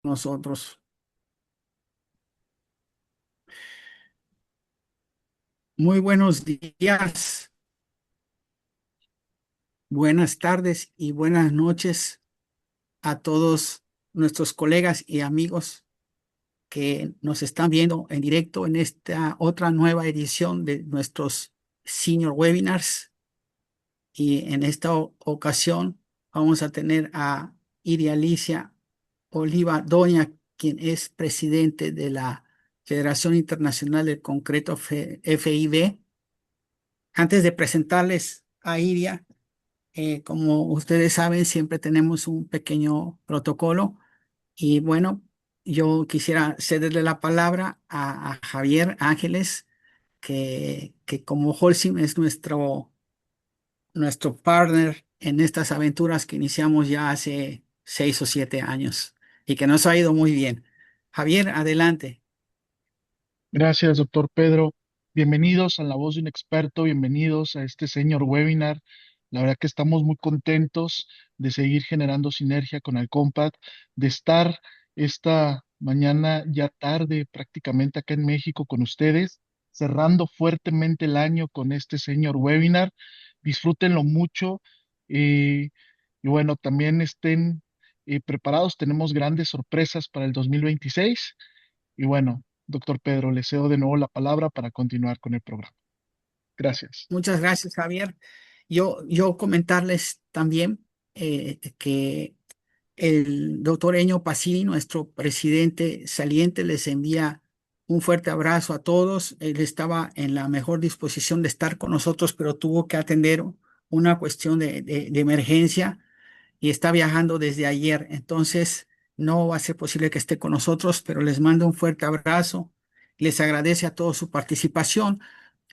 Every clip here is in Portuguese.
Nosotros. Muy buenos días, buenas tardes y buenas noches a todos nuestros colegas y amigos que nos están viendo en directo en esta otra nueva edición de nuestros Senior Webinars. Y en esta ocasión vamos a tener a Iria Alicia Oliva Doña, quien es presidente de la Federación Internacional del Concreto FIB. Antes de presentarles a Iria, como ustedes saben, siempre tenemos un pequeño protocolo y bueno, yo quisiera cederle la palabra a Javier Ángeles, que como Holcim es nuestro partner en estas aventuras que iniciamos ya hace 6 o 7 años y que nos ha ido muy bien. Javier, adelante. Gracias, doctor Pedro. Bienvenidos a La Voz de un Experto, bienvenidos a este señor webinar. La verdad que estamos muy contentos de seguir generando sinergia con el Compat, de estar esta mañana ya tarde prácticamente acá en México con ustedes, cerrando fuertemente el año con este señor webinar. Disfrútenlo mucho eh, y bueno, también estén preparados. Tenemos grandes sorpresas para el 2026. Y bueno, doctor Pedro, le cedo de nuevo la palabra para continuar con el programa. Gracias. Muchas gracias, Javier. Yo comentarles también que el doctor Eño Pacini, nuestro presidente saliente, les envía un fuerte abrazo a todos. Él estaba en la mejor disposición de estar con nosotros, pero tuvo que atender una cuestión de emergencia y está viajando desde ayer. Entonces, no va a ser posible que esté con nosotros, pero les mando un fuerte abrazo. Les agradece a todos su participación.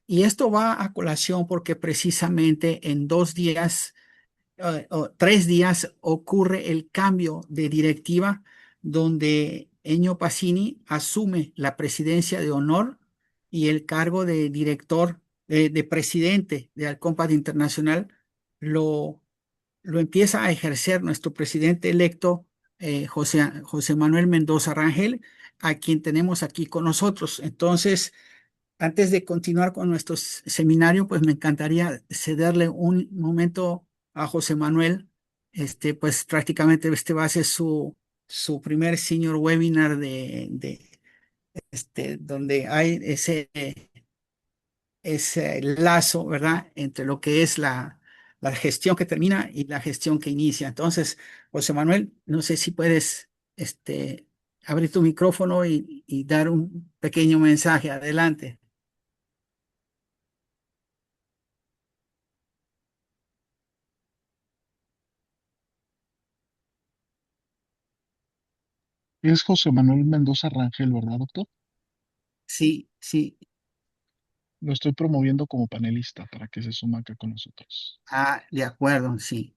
Y esto va a colación porque precisamente en 2 días o 3 días ocurre el cambio de directiva donde Eño Pacini asume la presidencia de honor y el cargo de director, de presidente de Alcompat Internacional lo, lo empieza a ejercer nuestro presidente electo, José Manuel Mendoza Rangel, a quien tenemos aquí con nosotros. Entonces, antes de continuar con nuestro seminario, pues me encantaría cederle un momento a José Manuel. Pues prácticamente este va a ser su primer senior webinar donde hay ese lazo, ¿verdad? Entre lo que es la gestión que termina y la gestión que inicia. Entonces, José Manuel, no sé si puedes, abrir tu micrófono y dar un pequeño mensaje. Adelante. Es José Manuel Mendoza Rangel, ¿verdad, doctor? Sí, sí. Lo estoy promoviendo como panelista para que se suma acá con nosotros. Ah, de acuerdo, sí.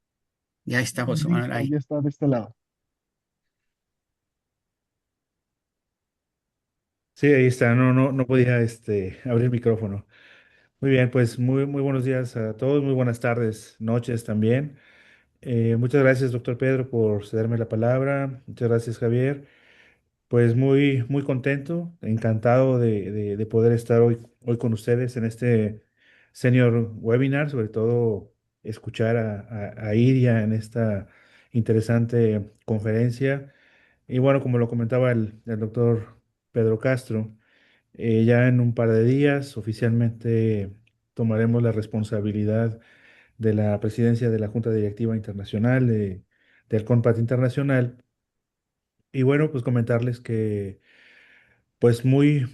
Ya está José Manuel Listo, ahí. ya está de este lado. Sí, ahí está. No podía abrir el micrófono. Muy bien, pues muy buenos días a todos, muy buenas tardes, noches también. Muchas gracias, doctor Pedro, por cederme la palabra. Muchas gracias, Javier. Pues muy contento, encantado de poder estar hoy con ustedes en este senior webinar, sobre todo escuchar a Iria en esta interesante conferencia. Y bueno, como lo comentaba el doctor Pedro Castro, ya en un par de días oficialmente tomaremos la responsabilidad de la presidencia de la Junta Directiva Internacional del CONPAT Internacional. Y bueno, pues comentarles que pues muy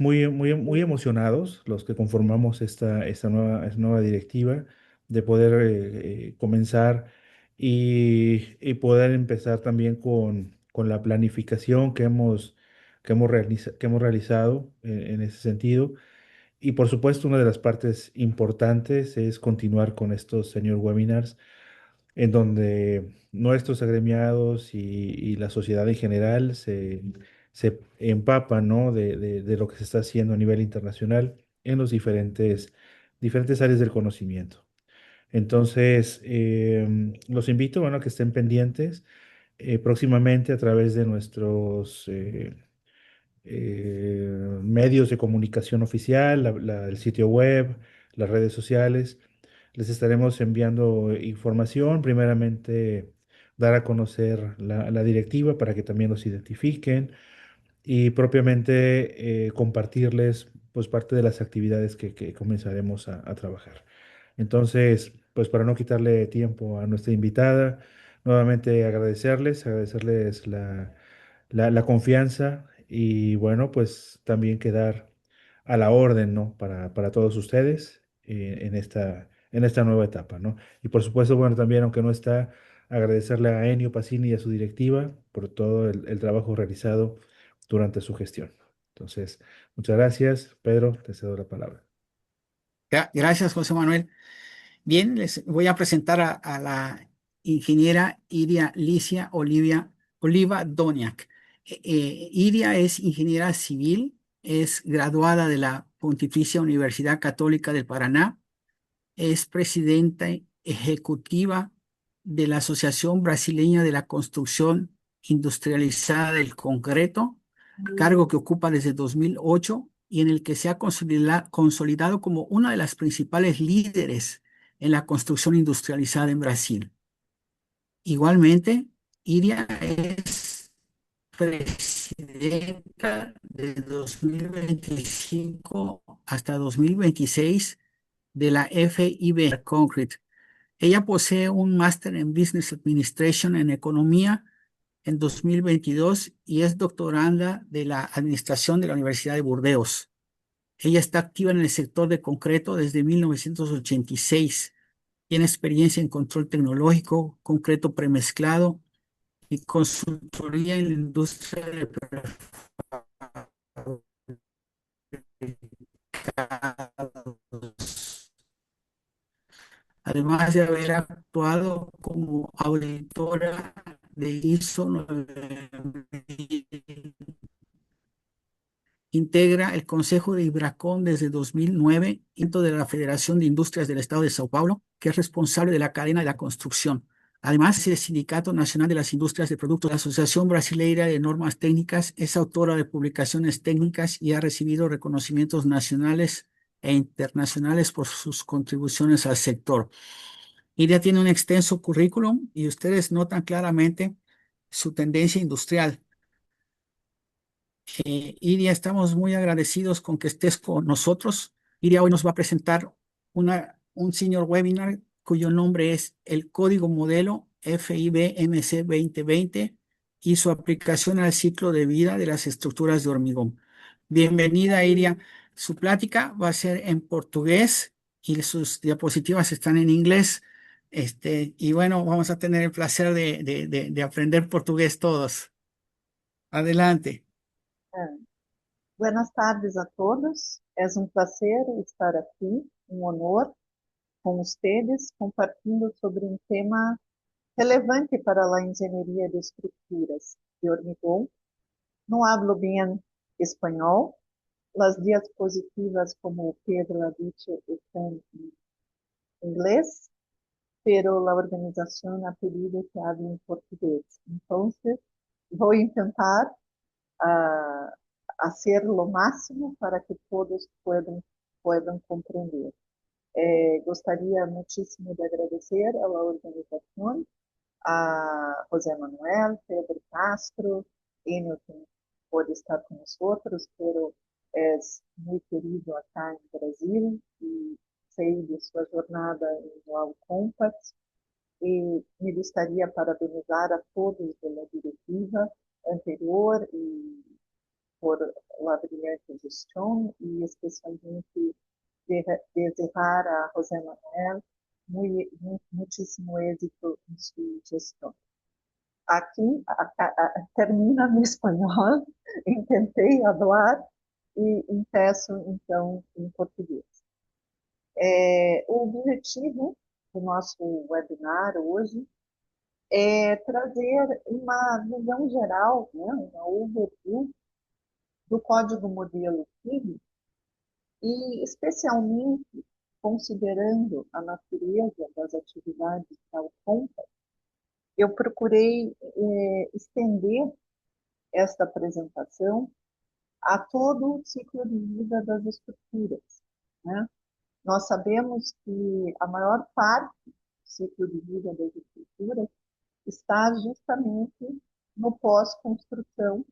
emocionados los que conformamos esta nueva directiva de poder comenzar y poder empezar también con la planificación que hemos realizado en ese sentido. Y por supuesto, una de las partes importantes es continuar con estos senior webinars en donde nuestros agremiados y la sociedad en general se empapan, ¿no? de lo que se está haciendo a nivel internacional en los diferentes áreas del conocimiento. Entonces, los invito, bueno, a que estén pendientes. próximamente a través de nuestros medios de comunicación oficial, el sitio web, las redes sociales. Les estaremos enviando información, primeramente dar a conocer la directiva para que también los identifiquen y propiamente compartirles pues parte de las actividades que comenzaremos a trabajar. Entonces, pues para no quitarle tiempo a nuestra invitada, nuevamente agradecerles la confianza y bueno, pues también quedar a la orden, ¿no? Para todos ustedes en esta nueva etapa, ¿no? Y por supuesto, bueno, también, aunque no está, agradecerle a Ennio Pacini y a su directiva por todo el trabajo realizado durante su gestión. Entonces, muchas gracias. Pedro, te cedo la palabra. Gracias, José Manuel. Bien, les voy a presentar a la ingeniera Iria Licia Oliva Doniak. Iria es ingeniera civil, es graduada de la Pontificia Universidad Católica del Paraná, es presidenta ejecutiva de la Asociación Brasileña de la Construcción Industrializada del Concreto, cargo que ocupa desde 2008 y en el que se ha consolidado como una de las principales líderes en la construcción industrializada en Brasil. Igualmente, Iria es presidenta de 2025 hasta 2026 de la FIB Concrete. Ella posee un máster en Business Administration en Economía en 2022 y es doctoranda de la Administración de la Universidad de Burdeos. Ella está activa en el sector de concreto desde 1986. Tiene experiencia en control tecnológico, concreto premezclado y consultoría en la industria de prefabricados, además de haber actuado como auditora de ISO 9000. Integra el Consejo de Ibracon desde 2009, dentro de la Federación de Industrias del Estado de Sao Paulo, que es responsable de la cadena de la construcción. Además, es el Sindicato Nacional de las Industrias de Productos. La Asociación Brasileira de Normas Técnicas es autora de publicaciones técnicas y ha recibido reconocimientos nacionales e internacionales por sus contribuciones al sector. Iria tiene un extenso currículum y ustedes notan claramente su tendencia industrial. Iria, estamos muy agradecidos con que estés con nosotros. Iria hoy nos va a presentar un senior webinar cuyo nombre es el Código Modelo FIB-MC 2020 y su aplicación al ciclo de vida de las estructuras de hormigón. Bienvenida, Iria. Su plática va a ser en portugués y sus diapositivas están en inglés. Y bueno, vamos a tener el placer de aprender portugués todos. Adelante. Buenas tardes a todos. É prazer estar aqui, honor com vocês, compartilhando sobre tema relevante para a engenharia de estruturas de hormigão. Não hablo bem espanhol. As diapositivas, como o Pedro ha dicho, estão em inglês, pero a organização ha pedido que hable em português. Então, vou tentar hacer lo máximo para que todos puedan comprender. Gostaria muchísimo de agradecer a la organización, a José Manuel, Pedro Castro, Enio, que no puede estar con nosotros, pero es muy querido acá en Brasil y sei de su jornada en Wow Compact. Y me gustaría parabenizar a todos de la directiva anterior y por la brillante gestión y especialmente desejar a José Manuel muchísimo éxito en su gestión. Aquí termina mi español, intentei hablar e peço então em português. O objetivo do nosso webinar hoje é trazer uma visão geral, né, uma overview do código modelo FIB e, especialmente, considerando a natureza das atividades da Alcompa, eu procurei estender esta apresentação a todo o ciclo de vida das estruturas, né? Nós sabemos que a maior parte do ciclo de vida das estruturas está justamente no pós-construção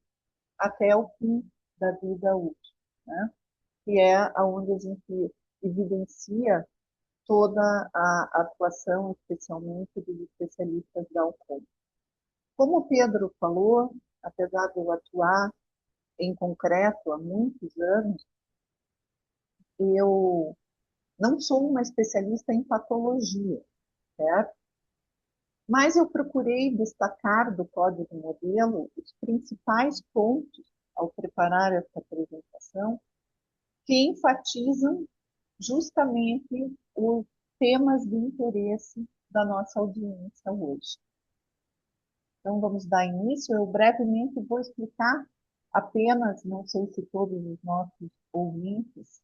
até o fim da vida útil, né? Que é onde a gente evidencia toda a atuação, especialmente dos especialistas da Alcom. Como o Pedro falou, apesar de eu atuar em concreto há muitos anos, eu não sou uma especialista em patologia, certo? Mas eu procurei destacar do código modelo os principais pontos ao preparar essa apresentação que enfatizam justamente os temas de interesse da nossa audiência hoje. Então, vamos dar início. Eu brevemente vou explicar apenas, não sei se todos os nossos ouvintes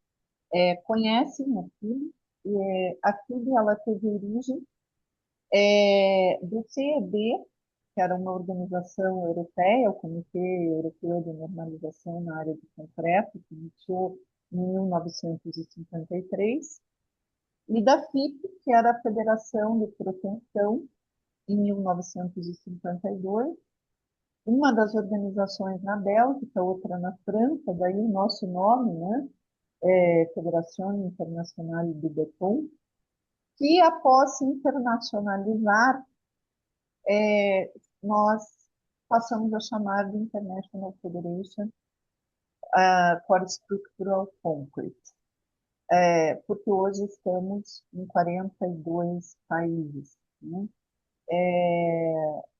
conhecem a FIB. A FIB ela teve origem do CEB, que era uma organização europeia, o Comitê Europeu de Normalização na área de concreto, que iniciou em 1953, e da FIP, que era a Federação de Proteção, em 1952, uma das organizações na Bélgica, outra na França, daí o nosso nome, né? Federação Internacional de Beton, que após se internacionalizar, nós passamos a chamar de International Federation for Structural Concrete, porque hoje estamos em 42 países, né?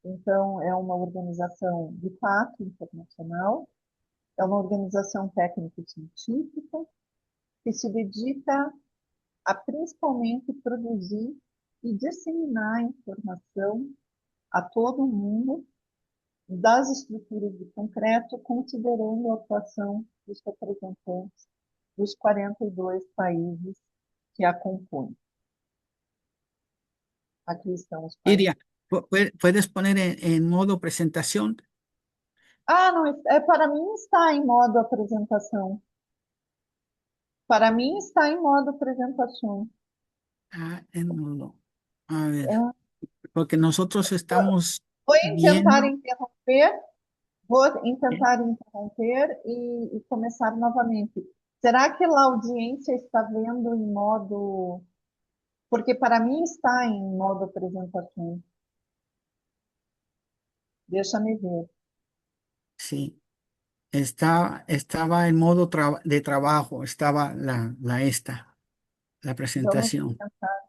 Então, é uma organização de fato internacional, é uma organização técnico-científica que se dedica a principalmente produzir e disseminar informação a todo mundo das estruturas de concreto, considerando a atuação dos representantes dos 42 países que a compõem. Aqui estão os países. Iria, ¿puedes poner en modo presentación? Não, para mim está em modo apresentação. Para mim está em modo apresentação. En modo. A ver, Ah, porque nosotros estamos Vou tentar viendo. interromper, e começar novamente. Será que a audiência está vendo em modo... Porque para mim está em modo apresentação. Deixa-me ver. Sí, estaba en modo de trabajo, estaba la Vamos presentación. tentar.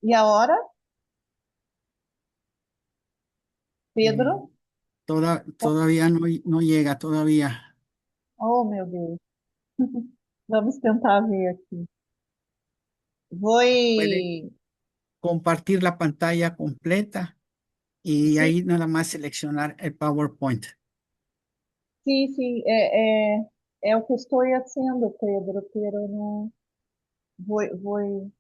E a hora, Eh, Pedro? Todavía no llega, todavía. Oh, meu Deus. Vamos tentar ver aqui. Vou... Puede compartir la pantalla completa y Sim, ahí nada más seleccionar el PowerPoint. sim. É o que estou fazendo, Pedro, pero não... Vou...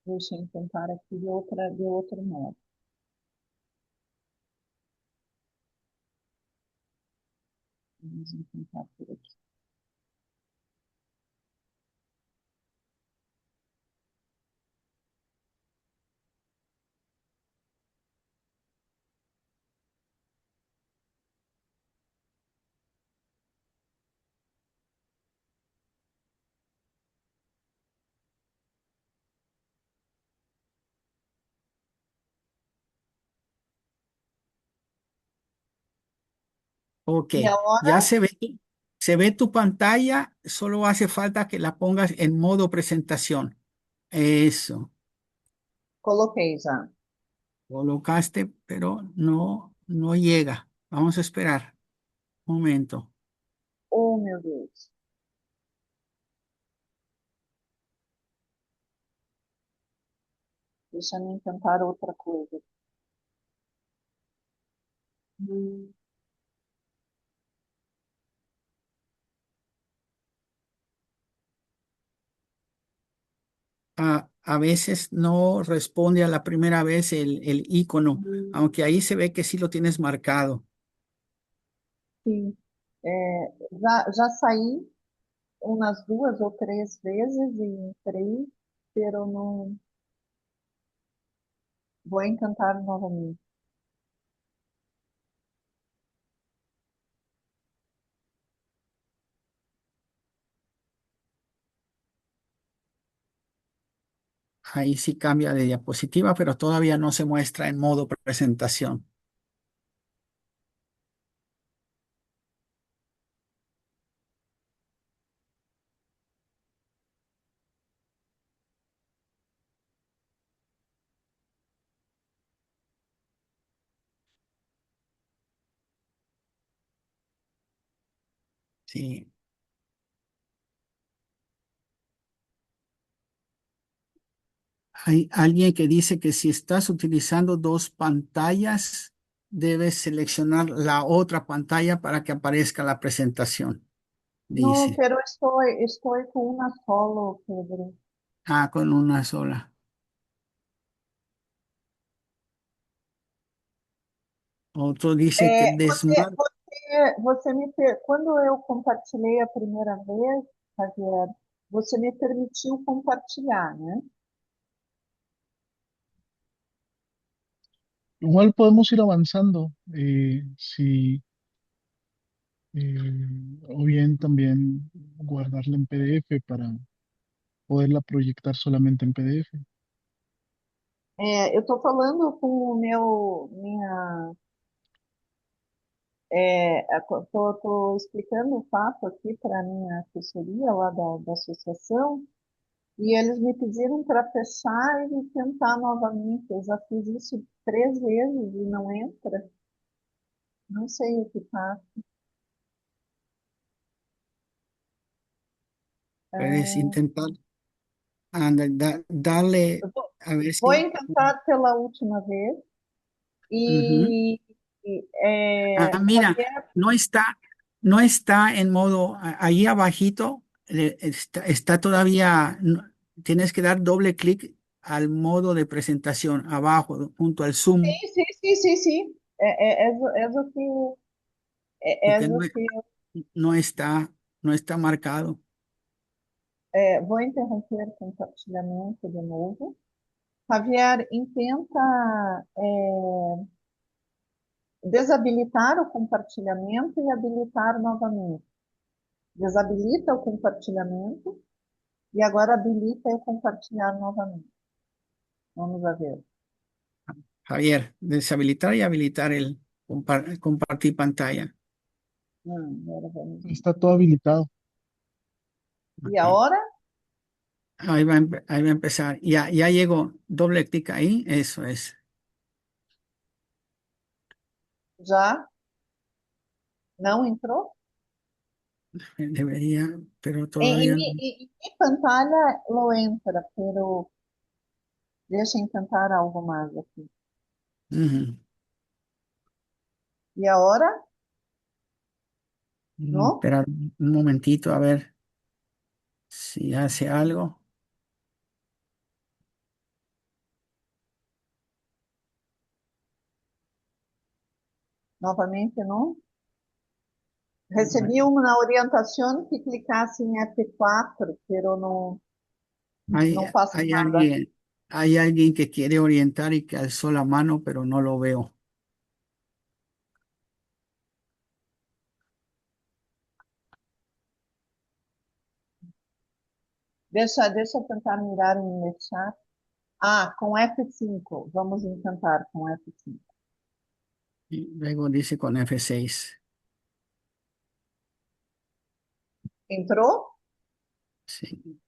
Deixa eu tentar aqui de outro modo. Vamos tentar por aqui. Ok, E a hora, ya se ve tu pantalla, solo hace falta que la pongas en modo presentación. Eso, coloquei já. colocaste, pero no llega. Vamos a esperar un momento. meu Deus. Deixa-me tentar outra coisa. Hum. A veces no responde a la primera vez el icono, aunque ahí se ve que sí lo tienes marcado. Sim. Já saí umas 2 ou 3 vezes e entrei, pero não vou tentar novamente. Ahí sí cambia de diapositiva, pero todavía no se muestra en modo presentación. Sí. Hay alguien que dice que si estás utilizando dos pantallas, debes seleccionar la otra pantalla para que aparezca la presentación. Não, Dice, pero estou com uma solo, Pedro. con una sola. Otro dice que Quando eu compartilhei a primeira vez, Javier, você me permitiu compartilhar, né? Igual podemos ir avanzando, si, o bien también guardarla en PDF para poderla proyectar solamente en PDF. Eu estou falando com o estou explicando o fato aqui para a minha assessoria lá da associação, e eles me pediram para fechar e tentar novamente. Eu já fiz isso 3 vezes e não entra. Não sei o que passa. puedes Ah, intentar darle eu vou, a ver vou si. tentar pela última vez. Ujú. Mira, Javier, no está en modo, ahí abajito, está todavía, tienes que dar doble clic al modo de presentación, abajo, junto al zoom, sim, sim, sim, sim, sim. És o que, porque és o que no está, no está marcado. vou interromper o compartilhamento de novo. Javier, intenta desabilitar o compartilhamento e habilitar novamente. Desabilita o compartilhamento e agora habilita o compartilhar novamente. Vamos a ver. Javier, deshabilitar y habilitar el compartir pantalla. Agora vamos ver. Está todo habilitado. E Ok. agora? Ahí va a empezar. Ya llegó, doble clic ahí, eso es. Já? Não entrou? Debería, pero Em, todavía em, no. mi em mi pantalla lo entra, pero deixa eu tentar algo mais aqui. Ujú. E agora? Não? Espera un momentito a ver si hace algo. Novamente não? Recebi Bueno, uma orientação que clicasse em F4, pero hay, não passa hay nada. alguien, hay alguien que quiere orientar y que alzó la mano, pero no lo veo. Deixa eu tentar mirar em chat. Com F5. Vamos tentar com F5. Y luego dice con F6. Entrou? Sí,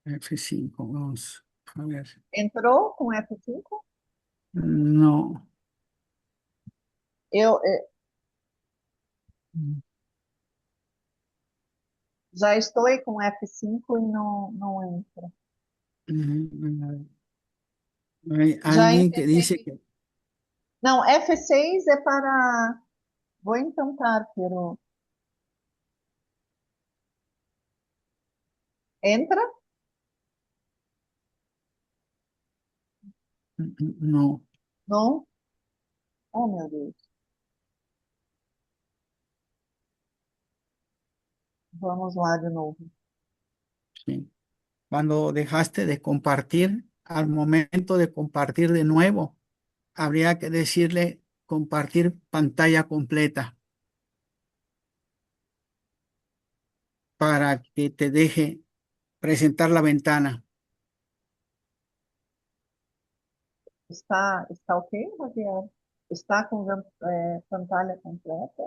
F5, vamos a ver. Entrou com F5? No, Eu, Já estou aí com F5 e não entra. Ujú. Hay Já alguien que dice empecé. que Não, F6 é para... Vou tentar, pero... Entra? no, Não? Oh, meu Deus. Vamos lá de novo. sí. Cuando dejaste de compartir, al momento de compartir de nuevo, habría que decirle compartir pantalla completa para que te deje presentar la ventana. Está ok, Javier? Está com pantalla completa?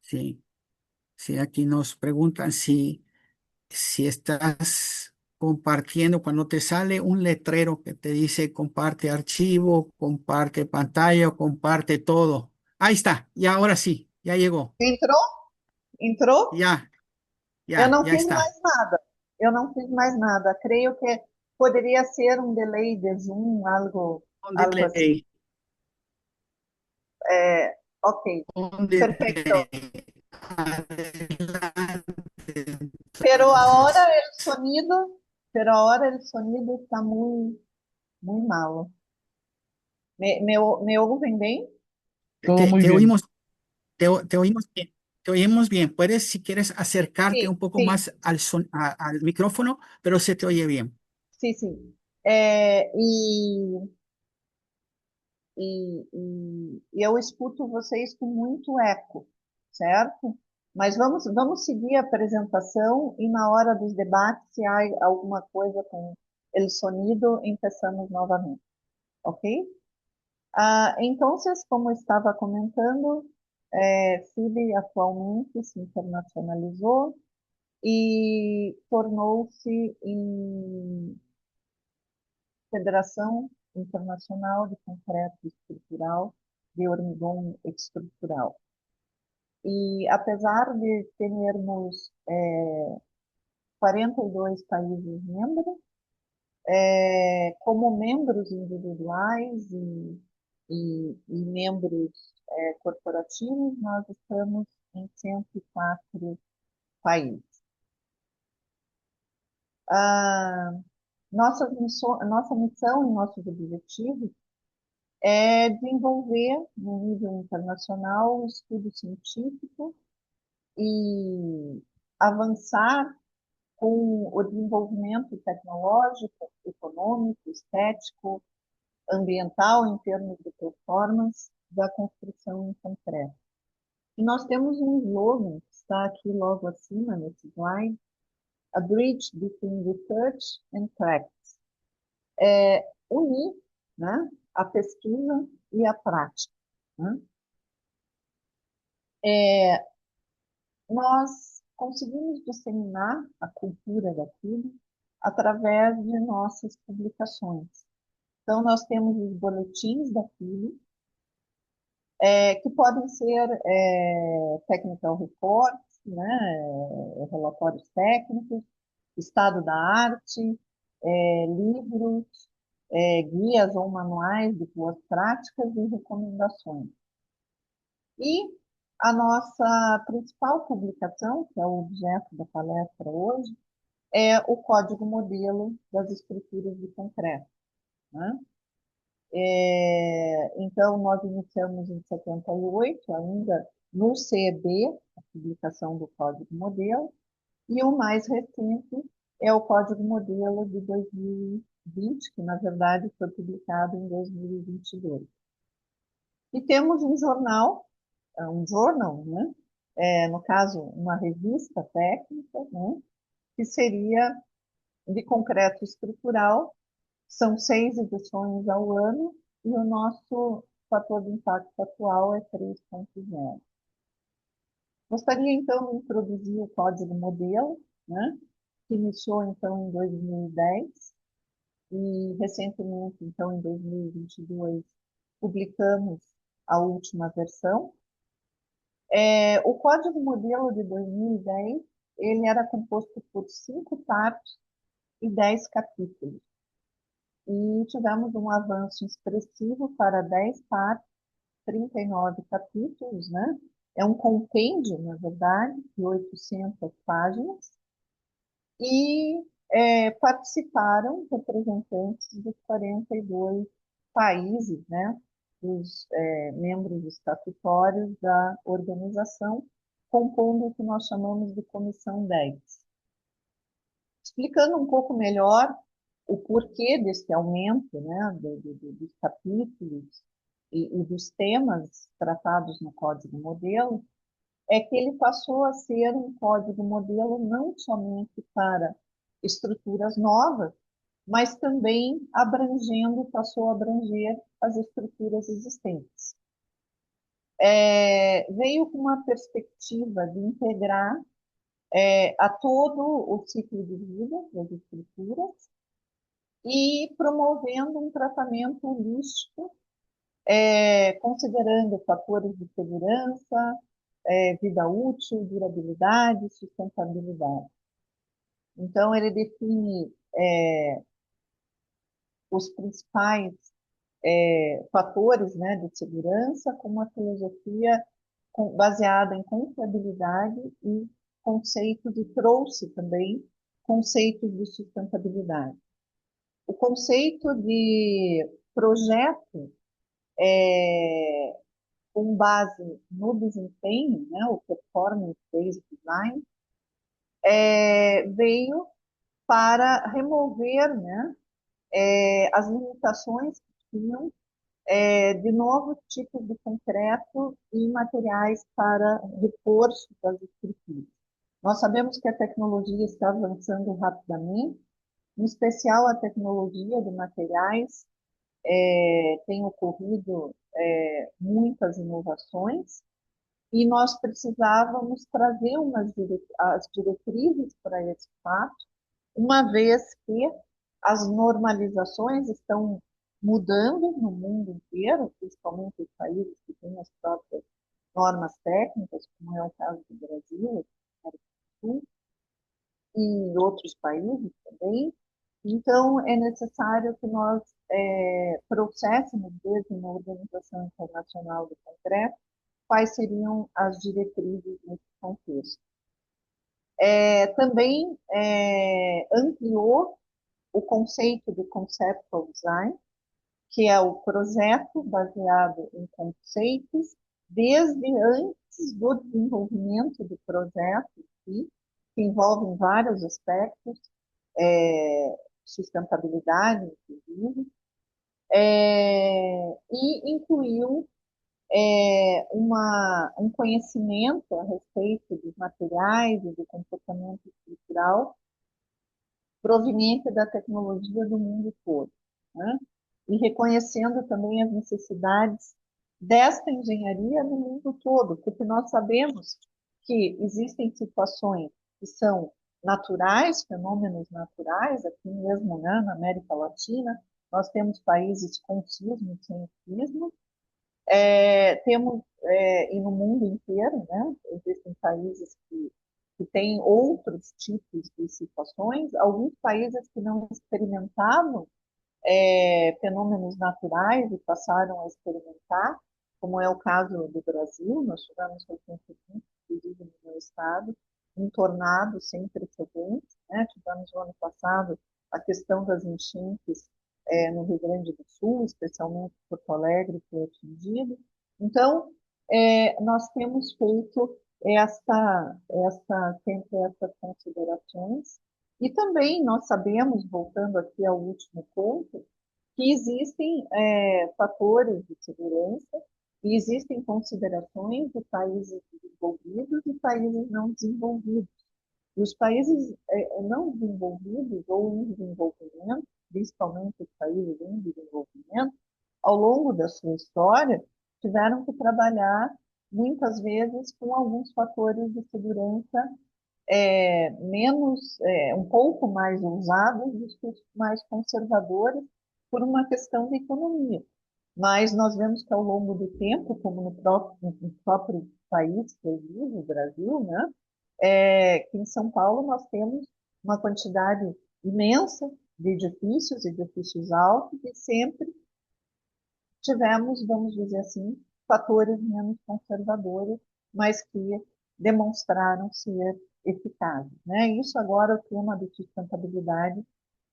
Sí, sí, aquí nos preguntan si estás compartiendo, cuando te sale un letrero que te dice comparte archivo, comparte pantalla o comparte todo. Ahí está, y ahora sí, ya llegó, Entrou? Entrou? ya, Eu ya, não ya fiz está. mais nada. Eu não fiz mais nada. Creio que poderia ser um delay de Zoom, Un algo assim. delay, Ok, un delay. perfeito. Adelante, Pero ahora entonces. el sonido, pero ahora el sonido está muy malo. Me ouvem bem? Todo Te, muy te bien. oímos, te oímos bien. Te oímos bien. Puedes, si quieres, acercarte Sim, un poco sim, más al micrófono, pero se te oye bien. sim, sim. E eu escuto vocês com muito eco, certo? Mas vamos seguir a apresentação e na hora dos debates, se há alguma coisa com o sonido, empezamos novamente, ok? Então, como estava comentando, Chile atualmente se internacionalizou e tornou-se em Federação Internacional de Concreto Estrutural de Hormigão Estrutural. E apesar de termos 42 países membros, como membros individuais e membros corporativos, nós estamos em 104 países. Nossa missão e nossos objetivos é desenvolver, no nível internacional, o estudo científico e avançar com o desenvolvimento tecnológico, econômico, estético, ambiental, em termos de performance, da construção em concreto. E nós temos um slogan que está aqui logo acima, nesse slide, A Bridge Between Research and Practice. Unir, né, a pesquisa e a prática. Né? Nós conseguimos disseminar a cultura daquilo através de nossas publicações. Então, nós temos os boletins daquilo, que podem ser technical reports, né, relatórios técnicos, estado da arte, livros, guias ou manuais de boas práticas e recomendações. E a nossa principal publicação, que é o objeto da palestra hoje, é o Código Modelo das Estruturas de Concreto. Né? Então, nós iniciamos em 78, ainda no CEB, a publicação do Código Modelo, e o mais recente é o Código Modelo de 2020, que, na verdade, foi publicado em 2022. E temos um jornal, né? No caso, uma revista técnica, né? Que seria de concreto estrutural. São 6 edições ao ano e o nosso fator de impacto atual é 3,0. Gostaria, então, de introduzir o código modelo, né? que iniciou, então, em 2010 e, recentemente, então, em 2022, publicamos a última versão. O Código Modelo de 2010, ele era composto por 5 partes e 10 capítulos. E tivemos um avanço expressivo para 10 partes, 39 capítulos, né? É um compêndio, na verdade, de 800 páginas. E participaram representantes de 42 países, né? Os membros estatutórios da organização, compondo o que nós chamamos de Comissão 10. Explicando um pouco melhor o porquê desse aumento, né, dos capítulos e dos temas tratados no Código Modelo, é que ele passou a ser um código modelo não somente para estruturas novas, mas também passou a abranger as estruturas existentes. Veio com uma perspectiva de integrar a todo o ciclo de vida das estruturas e promovendo um tratamento holístico, considerando fatores de segurança, vida útil, durabilidade, sustentabilidade. Então, ele define os principais fatores, né, de segurança com uma filosofia baseada em confiabilidade e conceitos, e trouxe também conceitos de sustentabilidade. O conceito de projeto com base no desempenho, né, o performance-based design, veio para remover, né, as limitações que tinham de novos tipos de concreto e materiais para reforço das estruturas. Nós sabemos que a tecnologia está avançando rapidamente, em especial a tecnologia de materiais, tem ocorrido muitas inovações, e nós precisávamos trazer as diretrizes para esse fato, uma vez que as normalizações estão mudando no mundo inteiro, principalmente os países que têm as próprias normas técnicas, como é o caso do Brasil, América do Sul, e outros países também. Então, é necessário que nós trouxéssemos desde uma Organização Internacional do Concreto quais seriam as diretrizes nesse contexto. Também ampliou o conceito de conceptual design, que é o projeto baseado em conceitos desde antes do desenvolvimento do projeto, que envolvem vários aspectos, sustentabilidade, inclusive, e incluiu um conhecimento a respeito dos materiais e do comportamento estrutural proveniente da tecnologia do mundo todo, né? E reconhecendo também as necessidades desta engenharia no mundo todo, porque nós sabemos que existem situações que são naturais, fenômenos naturais, aqui mesmo, né, na América Latina, nós temos países com sismo, sem sismo, temos, e no mundo inteiro, né, existem países que têm outros tipos de situações, alguns países que não experimentavam fenômenos naturais e passaram a experimentar, como é o caso do Brasil. Nós tivemos recentemente, inclusive no meu estado, um tornado sem precedentes, né? Tivemos no ano passado a questão das enchentes no Rio Grande do Sul, especialmente Porto Alegre foi atingido. Então, nós temos feito sempre essas considerações. E também nós sabemos, voltando aqui ao último ponto, que existem fatores de segurança e existem considerações de países desenvolvidos e países não desenvolvidos. E os países não desenvolvidos ou em desenvolvimento, principalmente os países em desenvolvimento, ao longo da sua história, tiveram que trabalhar muitas vezes com alguns fatores de segurança um pouco mais ousados, discursos mais conservadores, por uma questão de economia. Mas nós vemos que ao longo do tempo, como no próprio país que eu vivo, o Brasil, né, que em São Paulo nós temos uma quantidade imensa de edifícios altos, e sempre tivemos, vamos dizer assim, fatores menos conservadores, mas que demonstraram ser eficazes, né? Isso agora, o tema de sustentabilidade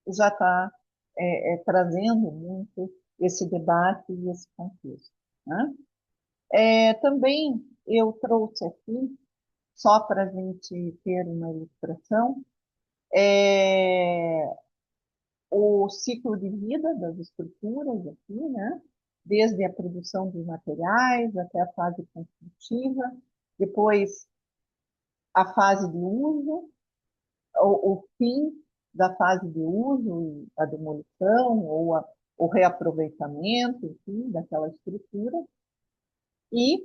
já está trazendo muito esse debate e esse contexto, né? Também eu trouxe aqui, só para a gente ter uma ilustração, o ciclo de vida das estruturas aqui, né? Desde a produção dos materiais até a fase construtiva, depois a fase de uso, o fim da fase de uso, a demolição ou o reaproveitamento, enfim, daquela estrutura, e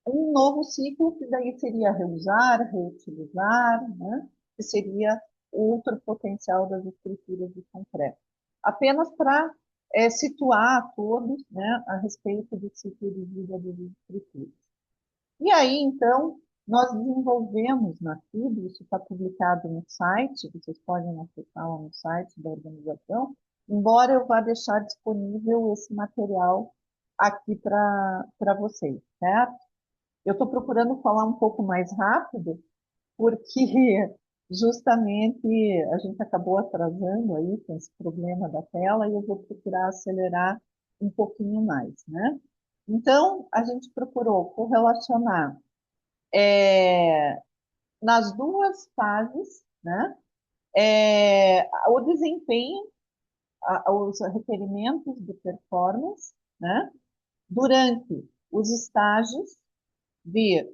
um novo ciclo que daí seria reusar, reutilizar, né? Que seria outro potencial das estruturas de concreto. Apenas para situar a todos, né, a respeito do ciclo de vida das estruturas. E aí, então, nós desenvolvemos na FIB, isso está publicado no site, vocês podem acessar lá no site da organização, embora eu vá deixar disponível esse material aqui para vocês, certo? Eu estou procurando falar um pouco mais rápido, porque justamente a gente acabou atrasando aí com esse problema da tela, e eu vou procurar acelerar um pouquinho mais, né? Então, a gente procurou correlacionar nas duas fases, né, o desempenho, os requerimentos de performance, né, durante os estágios de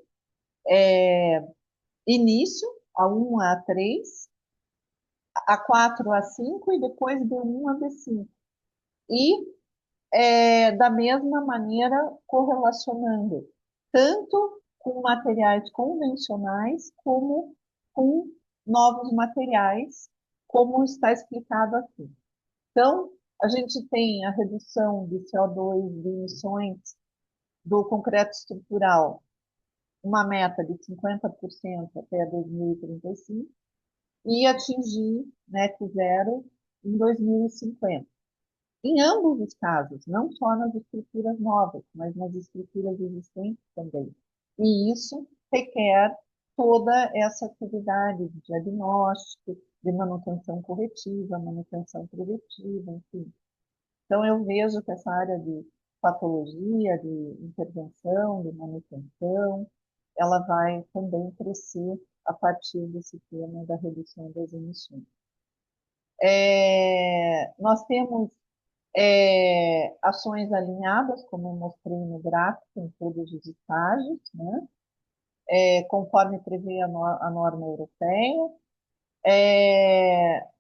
início, A1 a A3, A4 a A5 e depois B1 a B5. E, da mesma maneira, correlacionando tanto com materiais convencionais como com novos materiais, como está explicado aqui. Então, a gente tem a redução de CO2, de emissões do concreto estrutural, uma meta de 50% até 2035, e atingir net zero em 2050. Em ambos os casos, não só nas estruturas novas, mas nas estruturas existentes também. E isso requer toda essa atividade de diagnóstico, de manutenção corretiva, manutenção preventiva, enfim. Então, eu vejo que essa área de patologia, de intervenção, de manutenção, ela vai também crescer a partir desse tema da redução das emissões. Nós temos ações alinhadas, como eu mostrei no gráfico, em todos os estágios, né? Conforme prevê a norma europeia.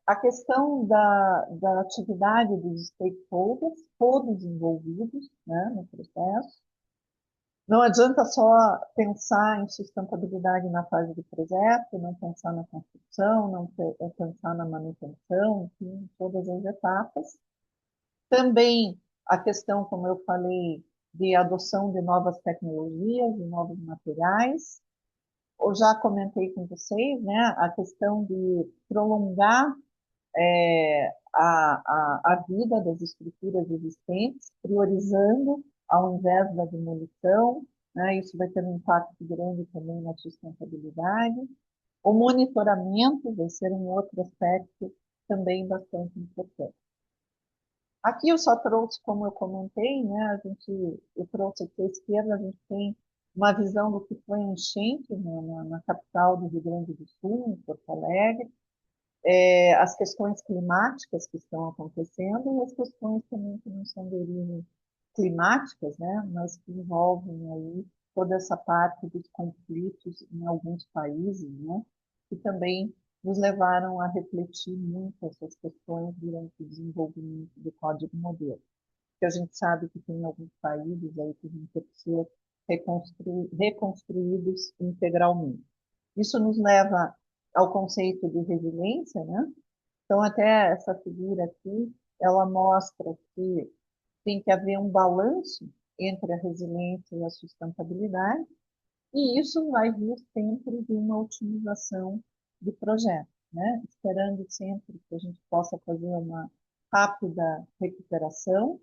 A questão da atividade dos stakeholders, todos envolvidos, né, no processo. Não adianta só pensar em sustentabilidade na fase de projeto, não pensar na construção, não pensar na manutenção, enfim, todas as etapas. Também a questão, como eu falei, de adoção de novas tecnologias, de novos materiais. Eu já comentei com vocês, né, a questão de prolongar a vida das estruturas existentes, priorizando ao invés da demolição, né, isso vai ter um impacto grande também na sustentabilidade. O monitoramento vai ser um outro aspecto também bastante importante. Aqui eu só trouxe, como eu comentei, né, eu trouxe aqui à esquerda, a gente tem uma visão do que foi a enchente na capital do Rio Grande do Sul, em Porto Alegre, as questões climáticas que estão acontecendo e as questões também que não são de origem climáticas, né, mas que envolvem aí toda essa parte dos conflitos em alguns países, né, que também nos levaram a refletir muito essas questões durante o desenvolvimento do Código Modelo. Porque a gente sabe que tem alguns países aí que vão ter que ser reconstruídos integralmente. Isso nos leva ao conceito de resiliência, né? Então, até essa figura aqui, ela mostra que tem que haver um balanço entre a resiliência e a sustentabilidade, e isso vai vir sempre de uma otimização de projeto, né? Esperando sempre que a gente possa fazer uma rápida recuperação,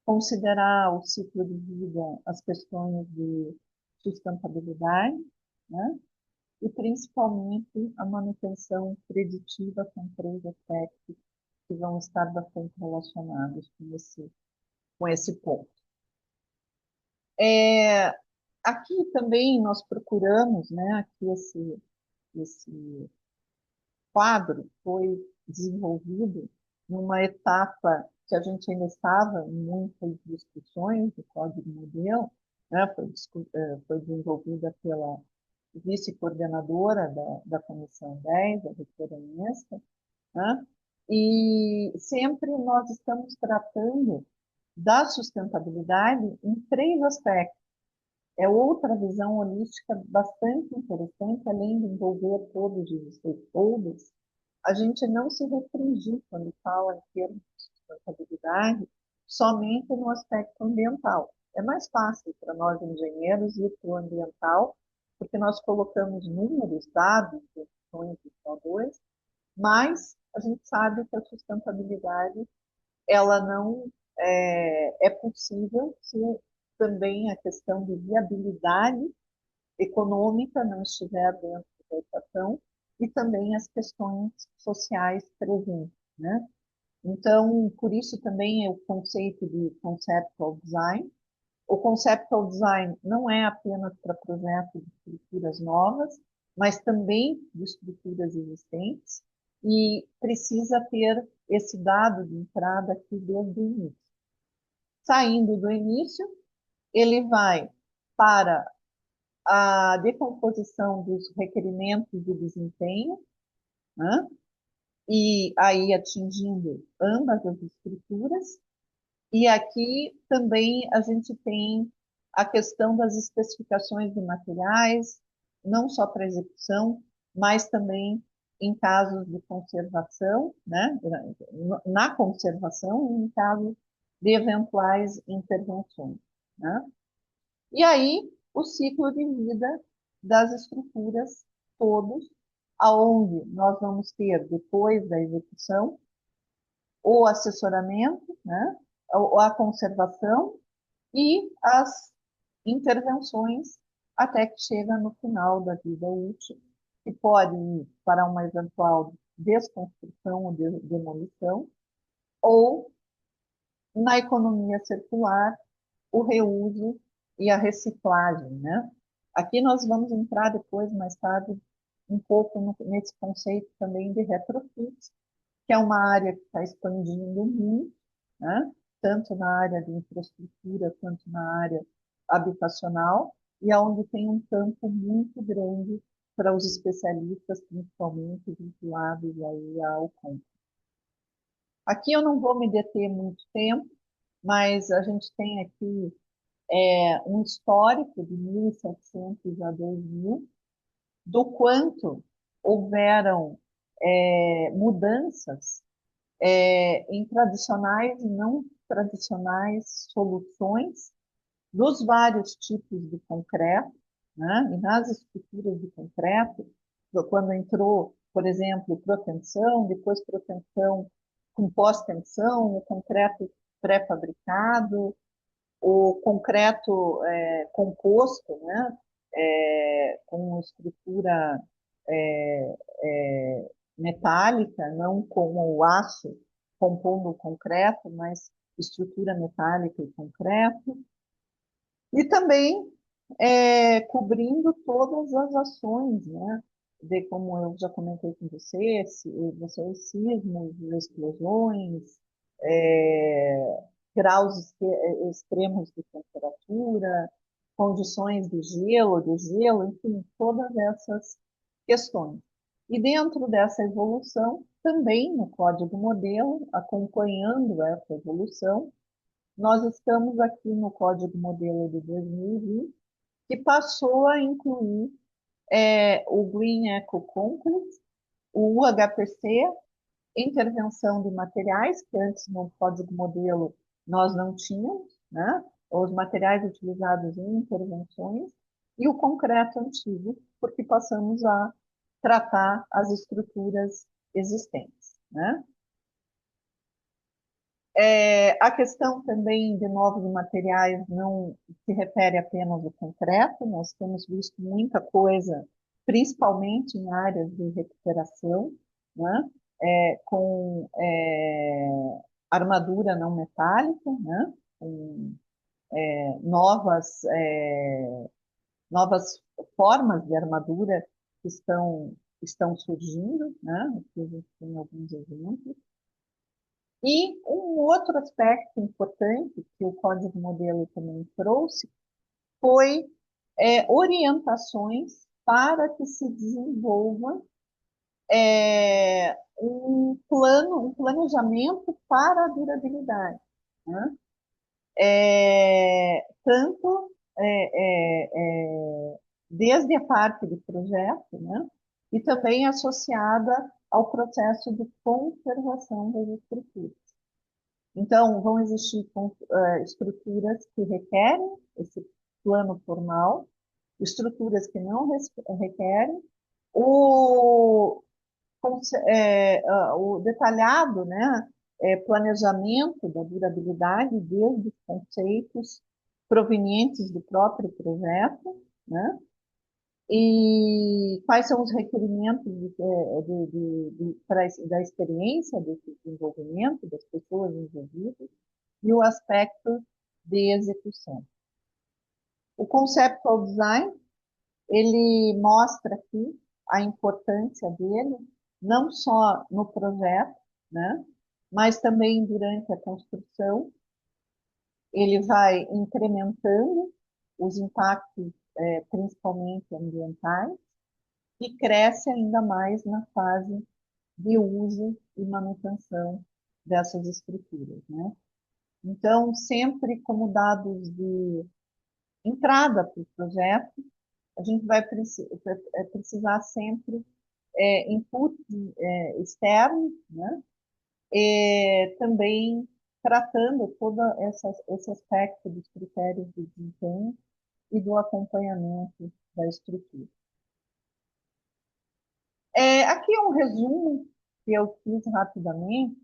considerar o ciclo de vida, as questões de sustentabilidade, né? E principalmente a manutenção preditiva com três aspectos que vão estar bastante relacionados com esse ponto. Aqui também nós procuramos, né, aqui esse quadro foi desenvolvido numa etapa que a gente ainda estava em muitas discussões do código modelo, né, foi desenvolvida pela vice-coordenadora da Comissão 10, a doutora Inês, né? E sempre nós estamos tratando da sustentabilidade em três aspectos. É outra visão holística bastante interessante, além de envolver todos os stakeholders, a gente não se restringir quando fala em termos de sustentabilidade somente no aspecto ambiental. É mais fácil para nós engenheiros ir para o ambiental, porque nós colocamos números, dados, emissões de CO2, mas a gente sabe que a sustentabilidade ela não é possível se também a questão de viabilidade econômica não estiver dentro da equação e também as questões sociais presentes, né? Então, por isso também é o conceito de conceptual design. O conceptual design não é apenas para projetos de estruturas novas, mas também de estruturas existentes, e precisa ter esse dado de entrada aqui desde o início. Saindo do início, ele vai para a decomposição dos requerimentos de desempenho, né? E aí atingindo ambas as estruturas. E aqui também a gente tem a questão das especificações de materiais, não só para execução, mas também em casos de conservação, né? Na conservação e em casos de eventuais intervenções, né? E aí, o ciclo de vida das estruturas todos, aonde nós vamos ter, depois da execução, o assessoramento, né, a conservação e as intervenções até que chega no final da vida útil, que pode ir para uma eventual desconstrução ou demolição, ou na economia circular, o reuso e a reciclagem, né? Aqui nós vamos entrar depois, mais tarde, um pouco nesse conceito também de retrofit, que é uma área que está expandindo muito, né? Tanto na área de infraestrutura quanto na área habitacional, e onde tem um campo muito grande para os especialistas, principalmente vinculados aí ao campo. Aqui eu não vou me deter muito tempo, mas a gente tem aqui um histórico de 1700 a 2000, do quanto houveram mudanças em tradicionais e não tradicionais soluções dos vários tipos de concreto, né? E nas estruturas de concreto, quando entrou, por exemplo, protensão, depois protensão com pós-tensão, o concreto pré-fabricado, o concreto composto, né, com estrutura é, metálica, não como o aço compondo o concreto, mas estrutura metálica e concreto, e também cobrindo todas as ações, né, de como eu já comentei com vocês, sismos, explosões, graus extremos de temperatura, condições de gelo, enfim, todas essas questões. E dentro dessa evolução, também no código modelo, acompanhando essa evolução, nós estamos aqui no código modelo de 2020, que passou a incluir o Green Eco Concrete, o UHPC, intervenção de materiais, que antes no código modelo nós não tínhamos, né? Os materiais utilizados em intervenções, e o concreto antigo, porque passamos a tratar as estruturas existentes, né? A questão também de novos materiais não se refere apenas ao concreto, nós temos visto muita coisa, principalmente em áreas de recuperação, né? Com armadura não metálica, né? Com novas formas de armadura que estão surgindo, né? Aqui a gente tem alguns exemplos. E um outro aspecto importante que o Código Modelo também trouxe foi orientações para que se desenvolva um planejamento para a durabilidade, né? Tanto desde a parte do projeto, né? E também associada ao processo de conservação das estruturas. Então, vão existir estruturas que requerem esse plano formal, estruturas que não requerem, o detalhado, né, planejamento da durabilidade desde os conceitos provenientes do próprio projeto, né, e quais são os requerimentos da experiência desse desenvolvimento, das pessoas envolvidas, e o aspecto de execução. O Conceptual Design, ele mostra aqui a importância dele, não só no projeto, né, mas também durante a construção. Ele vai incrementando os impactos, principalmente ambientais, e cresce ainda mais na fase de uso e manutenção dessas estruturas, né? Então, sempre como dados de entrada para o projeto, a gente vai precisar sempre input externo, né? E também tratando todo esse aspecto dos critérios de desempenho e do acompanhamento da estrutura. Aqui é um resumo que eu fiz rapidamente.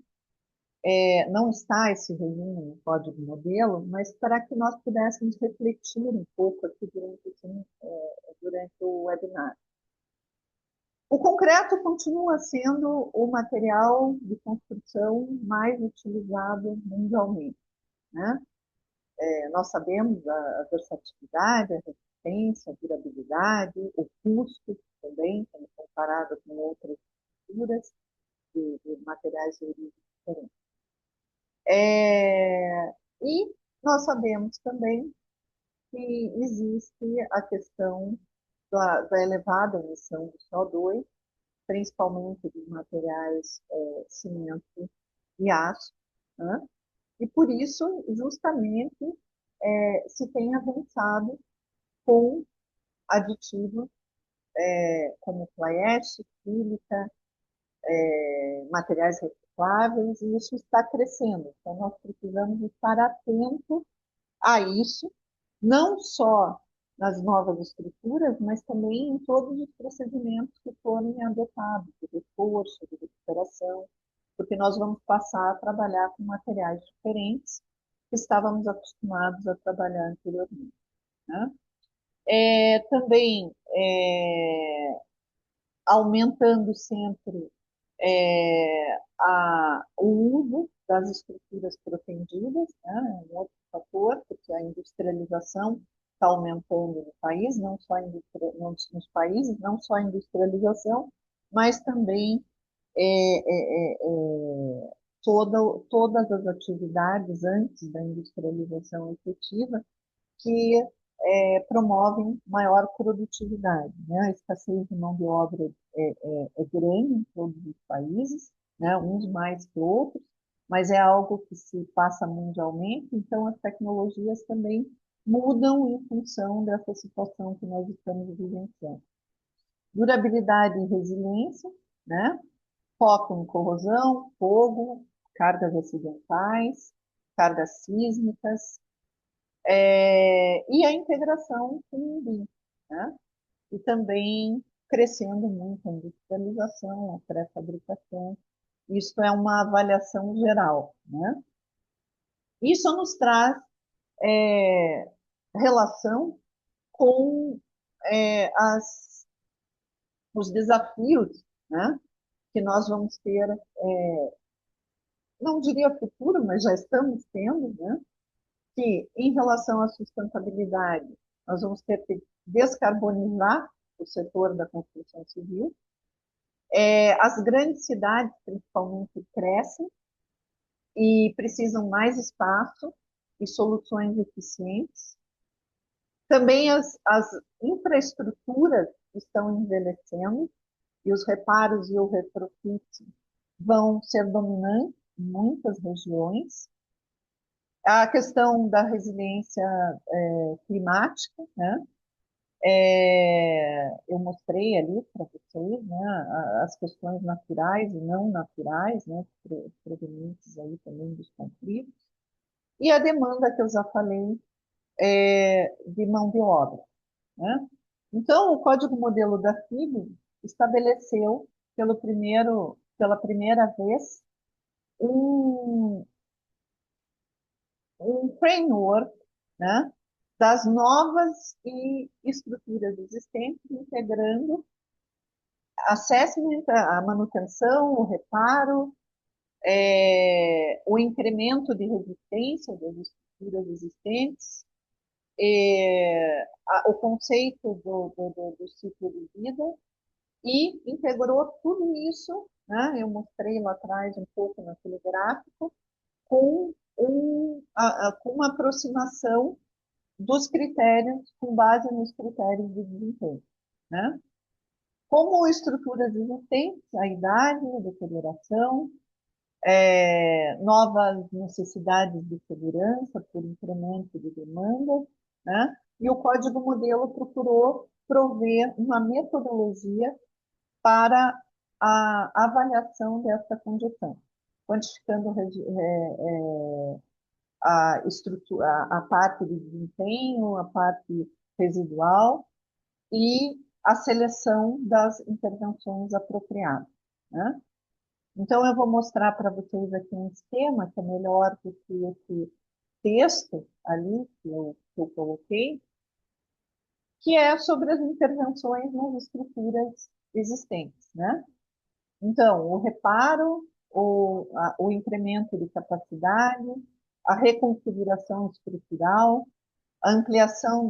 Não está esse resumo no código modelo, mas para que nós pudéssemos refletir um pouco aqui durante o webinar. O concreto continua sendo o material de construção mais utilizado mundialmente, né? Nós sabemos a versatilidade, a resistência, a durabilidade, o custo também, quando comparado com outras estruturas de materiais de origem diferente. E nós sabemos também que existe a questão da elevada emissão de CO2, principalmente dos materiais cimento e aço, né? E por isso, justamente, se tem avançado com aditivos como fly ash, sílica, materiais recicláveis, e isso está crescendo. Então, nós precisamos estar atentos a isso, não só nas novas estruturas, mas também em todos os procedimentos que forem adotados, de reforço, de recuperação, porque nós vamos passar a trabalhar com materiais diferentes que estávamos acostumados a trabalhar anteriormente, né? Também aumentando sempre o uso das estruturas protendidas, né? Um outro fator, porque a industrialização está aumentando no país, não só nos países, não só a industrialização, mas também todas as atividades antes da industrialização efetiva que promovem maior produtividade, né? A escassez de mão de obra é grande em todos os países, né? Uns mais que outros, mas é algo que se passa mundialmente, então as tecnologias também mudam em função dessa situação que nós estamos vivenciando. durabilidade e resiliência, né? Foco em corrosão, fogo, cargas acidentais, cargas sísmicas, e a integração com o ambiente, né? E também crescendo muito a industrialização, a pré-fabricação. Isso é uma avaliação geral, né? Isso nos traz relação com os desafios, né, que nós vamos ter, não diria futuro, mas já estamos tendo, né, que em relação à sustentabilidade, nós vamos ter que descarbonizar o setor da construção civil. As grandes cidades, principalmente, crescem e precisam mais espaço e soluções eficientes. Também as infraestruturas estão envelhecendo e os reparos e o retrofit vão ser dominantes em muitas regiões. A questão da resiliência climática, né? Eu mostrei ali para vocês, né, as questões naturais e não naturais, né, provenientes aí também dos conflitos, e a demanda que eu já falei de mão de obra, né? Então, o Código Modelo da FIB estabeleceu pela primeira vez um, um framework, né, das novas estruturas existentes, integrando assessment, a manutenção, o reparo, o incremento de resistência das estruturas existentes, o conceito do ciclo de vida, e integrou tudo isso, né, eu mostrei lá atrás um pouco naquele gráfico, com com uma aproximação dos critérios, com base nos critérios de desempenho, né? Como estruturas existentes, a idade, a deterioração, novas necessidades de segurança por incremento de demanda, né? E o Código Modelo procurou prover uma metodologia para a avaliação dessa condição, quantificando a estrutura, a parte de desempenho, a parte residual e a seleção das intervenções apropriadas, né? Então, eu vou mostrar para vocês aqui um esquema que é melhor do que esse texto ali que eu coloquei, que é sobre as intervenções nas estruturas existentes, né? Então, o reparo, o incremento de capacidade, a reconfiguração estrutural, a ampliação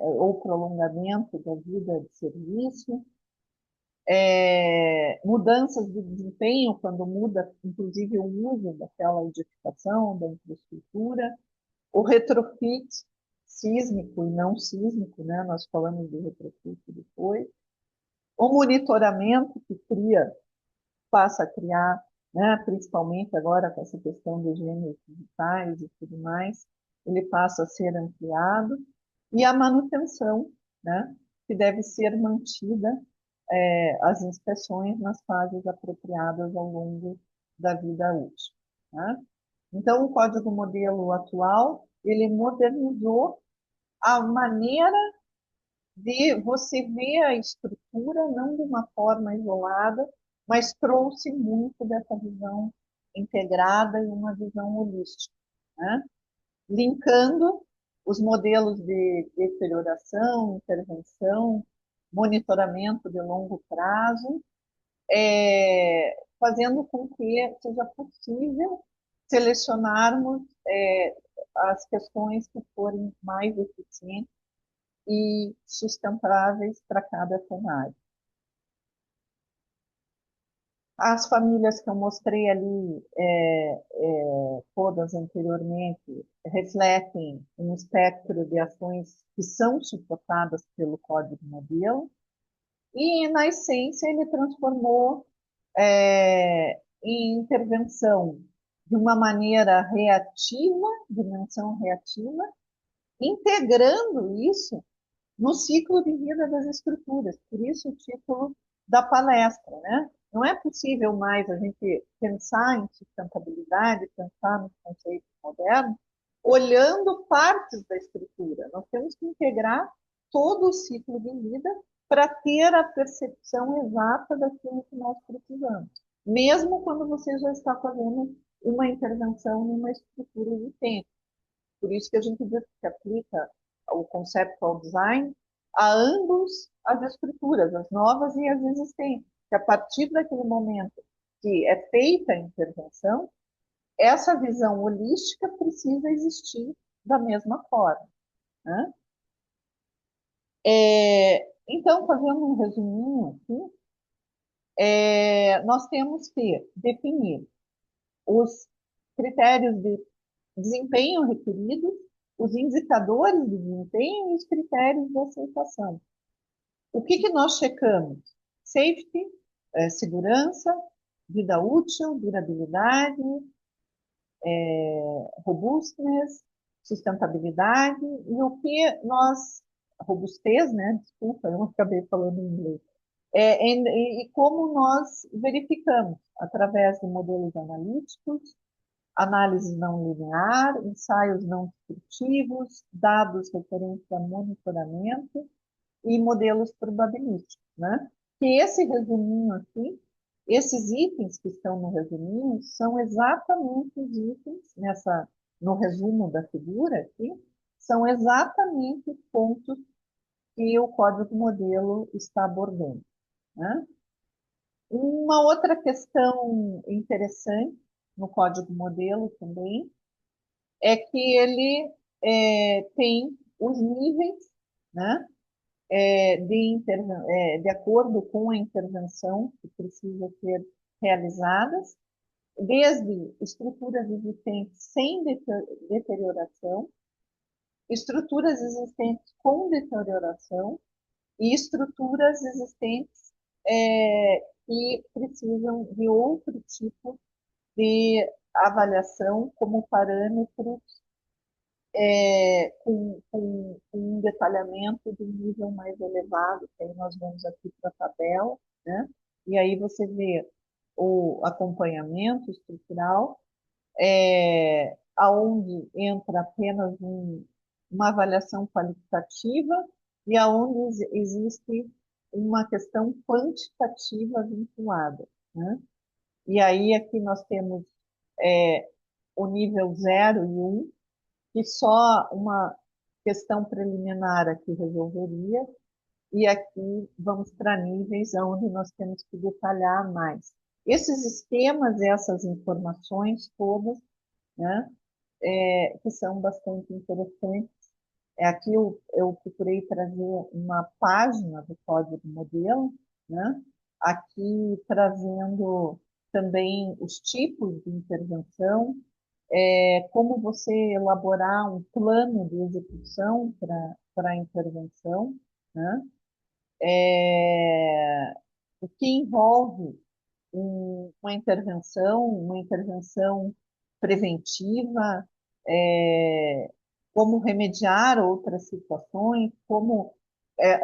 ou prolongamento da vida de serviço, mudanças de desempenho, quando muda, inclusive, o uso daquela edificação, da infraestrutura, o retrofit sísmico e não sísmico, né? Nós falamos de retrofit depois, o monitoramento que passa a criar, né, principalmente agora com essa questão dos gêneros digitais e tudo mais, ele passa a ser ampliado, e a manutenção, né, que deve ser mantida, as inspeções nas fases apropriadas ao longo da vida útil, né? Então, o Código Modelo atual, ele modernizou a maneira de você ver a estrutura, não de uma forma isolada, mas trouxe muito dessa visão integrada e uma visão holística, né? Linkando os modelos de deterioração, intervenção, monitoramento de longo prazo, fazendo com que seja possível selecionarmos as questões que forem mais eficientes e sustentáveis para cada cenário. As famílias que eu mostrei ali, todas anteriormente, refletem um espectro de ações que são suportadas pelo Código Modelo, e, na essência, ele transformou em intervenção de uma maneira reativa, dimensão reativa, integrando isso no ciclo de vida das estruturas. Por isso o título da palestra, né? Não é possível mais a gente pensar em sustentabilidade, pensar nos conceitos modernos, olhando partes da estrutura. Nós temos que integrar todo o ciclo de vida para ter a percepção exata daquilo que nós precisamos, mesmo quando você já está fazendo uma intervenção numa estrutura existente. Por isso que a gente diz que aplica o conceptual design a ambos as estruturas, as novas e as existentes. Que a partir daquele momento que é feita a intervenção, essa visão holística precisa existir da mesma forma, né? Então, fazendo um resuminho aqui, nós temos que definir os critérios de desempenho requeridos, os indicadores de desempenho e os critérios de aceitação. O que nós checamos? Safety, segurança, vida útil, durabilidade, robustness, sustentabilidade e o que nós robustez, né? Desculpa, eu acabei falando em inglês. E como nós verificamos através de modelos analíticos, análise não linear, ensaios não descritivos, dados referentes a monitoramento e modelos probabilísticos, né? Que esse resuminho aqui, esses itens que estão no resuminho, são exatamente os itens, no resumo da figura aqui, são exatamente os pontos que o código modelo está abordando, né? Uma outra questão interessante no código modelo também é que ele tem os níveis, né, de acordo com a intervenção que precisa ser realizadas, desde estruturas existentes sem deterioração, estruturas existentes com deterioração e estruturas existentes que precisam de outro tipo de avaliação como parâmetros com um detalhamento de nível mais elevado, que aí nós vamos aqui para a tabela, né? E aí você vê o acompanhamento estrutural, aonde entra apenas uma avaliação qualitativa e aonde existe uma questão quantitativa vinculada, né? E aí aqui nós temos o nível 0 e 1, que só uma questão preliminar aqui resolveria, e aqui vamos para níveis onde nós temos que detalhar mais. Esses esquemas, essas informações todas, né, que são bastante interessantes. Aqui eu procurei trazer uma página do código modelo, né, aqui trazendo também os tipos de intervenção, como você elaborar um plano de execução para a intervenção, né? O que envolve uma intervenção preventiva, como remediar outras situações, como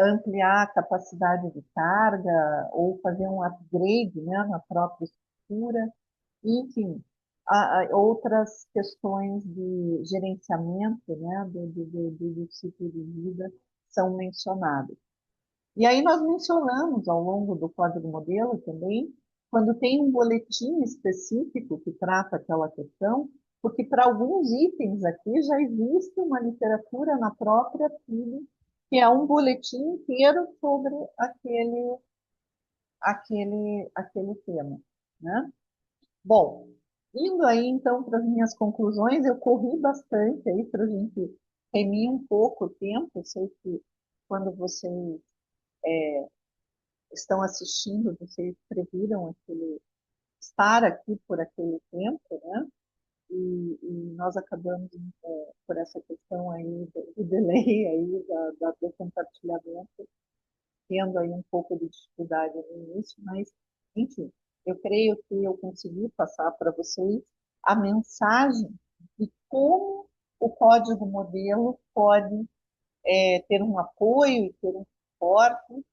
ampliar a capacidade de carga ou fazer um upgrade, né, na própria estrutura, enfim, outras questões de gerenciamento, né, do ciclo de vida são mencionadas. E aí nós mencionamos ao longo do código modelo também, quando tem um boletim específico que trata aquela questão, porque para alguns itens aqui já existe uma literatura na própria PIB, que é um boletim inteiro sobre aquele tema, né? Bom, indo aí então para as minhas conclusões, eu corri bastante aí para a gente remir um pouco o tempo. Eu sei que quando vocês estão assistindo, vocês previram estar aqui por aquele tempo, né? E nós acabamos, por essa questão aí do delay aí, do compartilhamento, tendo aí um pouco de dificuldade no início, mas, enfim, eu creio que eu consegui passar para vocês a mensagem de como o código modelo pode ter um apoio e ter um suporte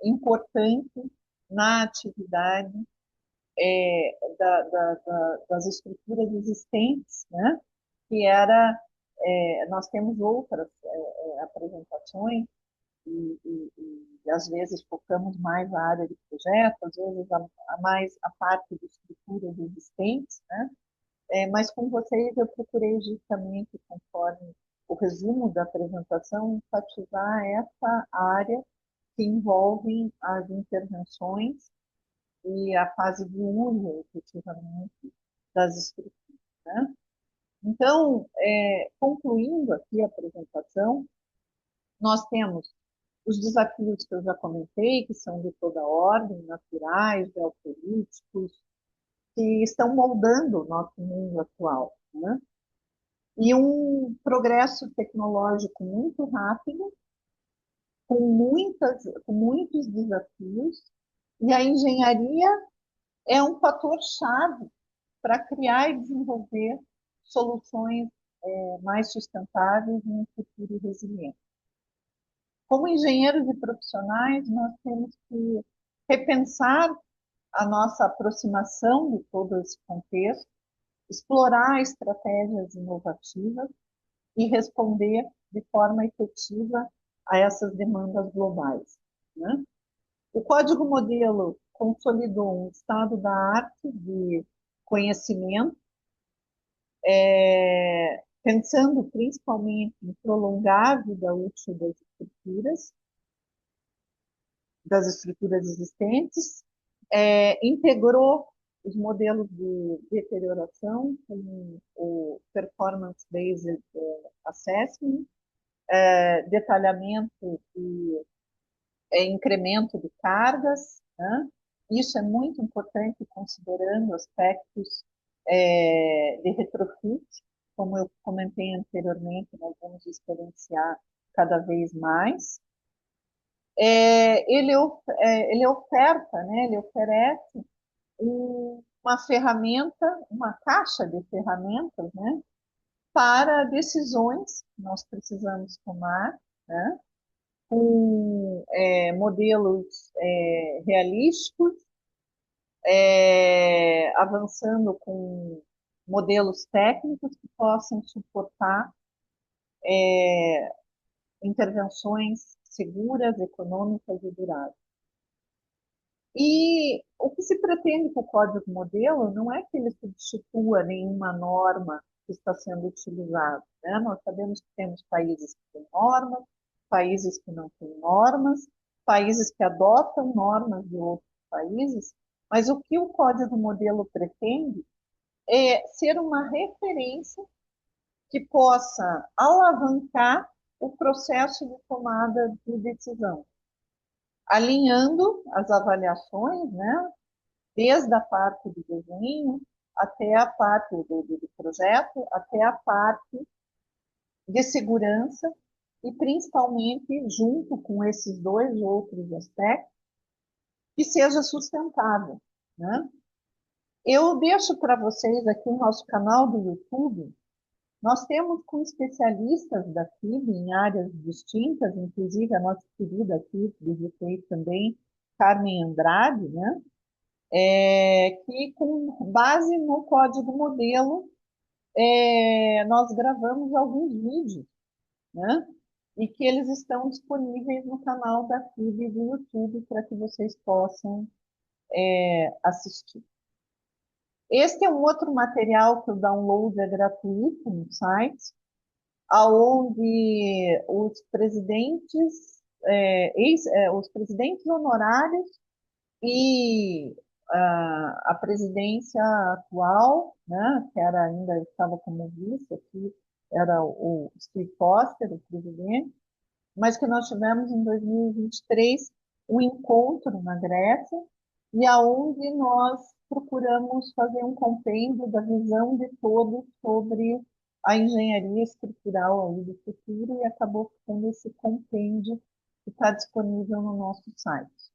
importante na atividade das estruturas existentes, né? Que era, nós temos outras apresentações e às vezes focamos mais na área de projeto, às vezes mais a parte de estruturas existentes, né? Mas com vocês eu procurei justamente, conforme o resumo da apresentação, enfatizar essa área que envolve as intervenções e a fase de uso, efetivamente, das estruturas, né? Então, concluindo aqui a apresentação, nós temos os desafios que eu já comentei, que são de toda ordem, naturais, geopolíticos, que estão moldando o nosso mundo atual, né? E um progresso tecnológico muito rápido, com muitos desafios, e a engenharia é um fator chave para criar e desenvolver soluções mais sustentáveis e um futuro resiliente. Como engenheiros e profissionais, nós temos que repensar a nossa aproximação de todo esse contexto, explorar estratégias inovativas e responder de forma efetiva a essas demandas globais, né? O Código Modelo consolidou um estado da arte de conhecimento, pensando principalmente em prolongar a vida útil das estruturas existentes, integrou os modelos de deterioração, como o Performance-Based Assessment, detalhamento e incremento de cargas, né? Isso é muito importante considerando aspectos de retrofit, como eu comentei anteriormente, nós vamos experienciar cada vez mais. Ele oferta, né, ele oferece uma ferramenta, uma caixa de ferramentas, né, para decisões que nós precisamos tomar, né, com modelos realísticos, avançando com modelos técnicos que possam suportar intervenções seguras, econômicas e duráveis. E o que se pretende com o Código Modelo não é que ele substitua nenhuma norma que está sendo utilizada, né? Nós sabemos que temos países que têm normas, países que não têm normas, países que adotam normas de outros países, mas o que o Código Modelo pretende é ser uma referência que possa alavancar o processo de tomada de decisão, alinhando as avaliações, né, desde a parte de desenho até a parte do projeto, até a parte de segurança e principalmente junto com esses dois outros aspectos, que seja sustentável, né? Eu deixo para vocês aqui o nosso canal do YouTube. Nós temos com especialistas da FIB em áreas distintas, inclusive a nossa querida aqui, visitei também, Carmen Andrade, né? Que com base no Código Modelo, nós gravamos alguns vídeos, né? E que eles estão disponíveis no canal da FIB do YouTube para que vocês possam assistir. Este é um outro material que o download é gratuito no site, aonde os presidentes honorários e a presidência atual, né, que ainda estava como vice aqui, era o Steve Foster, o presidente, mas que nós tivemos em 2023 um encontro na Grécia, e aonde nós procuramos fazer um compêndio da visão de todos sobre a engenharia estrutural aí do futuro, e acabou ficando esse compêndio que está disponível no nosso site.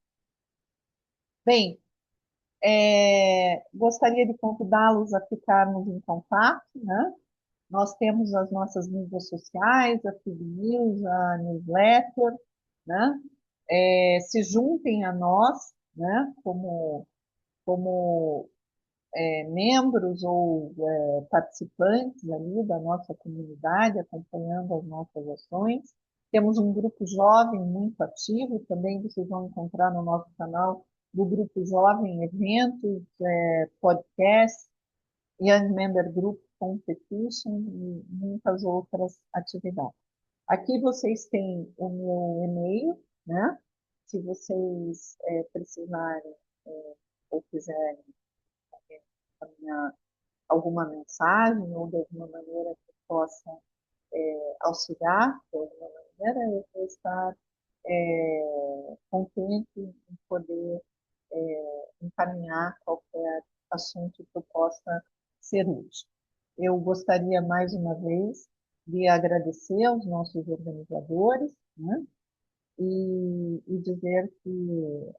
Bem, gostaria de convidá-los a ficarmos em contato, né? Nós temos as nossas mídias sociais, a FIB News, a newsletter, né? Se juntem a nós, né? Como membros ou participantes ali da nossa comunidade, acompanhando as nossas ações. Temos um grupo jovem muito ativo, também vocês vão encontrar no nosso canal do Grupo Jovem eventos, podcasts, Young Member Group Competition e muitas outras atividades. Aqui vocês têm o meu e-mail, né? Se vocês precisarem ou quiserem encaminhar alguma mensagem ou de alguma maneira que possa auxiliar de alguma maneira, eu vou estar contente em poder encaminhar qualquer assunto que eu possa ser útil. Eu gostaria mais uma vez de agradecer aos nossos organizadores, né? E dizer que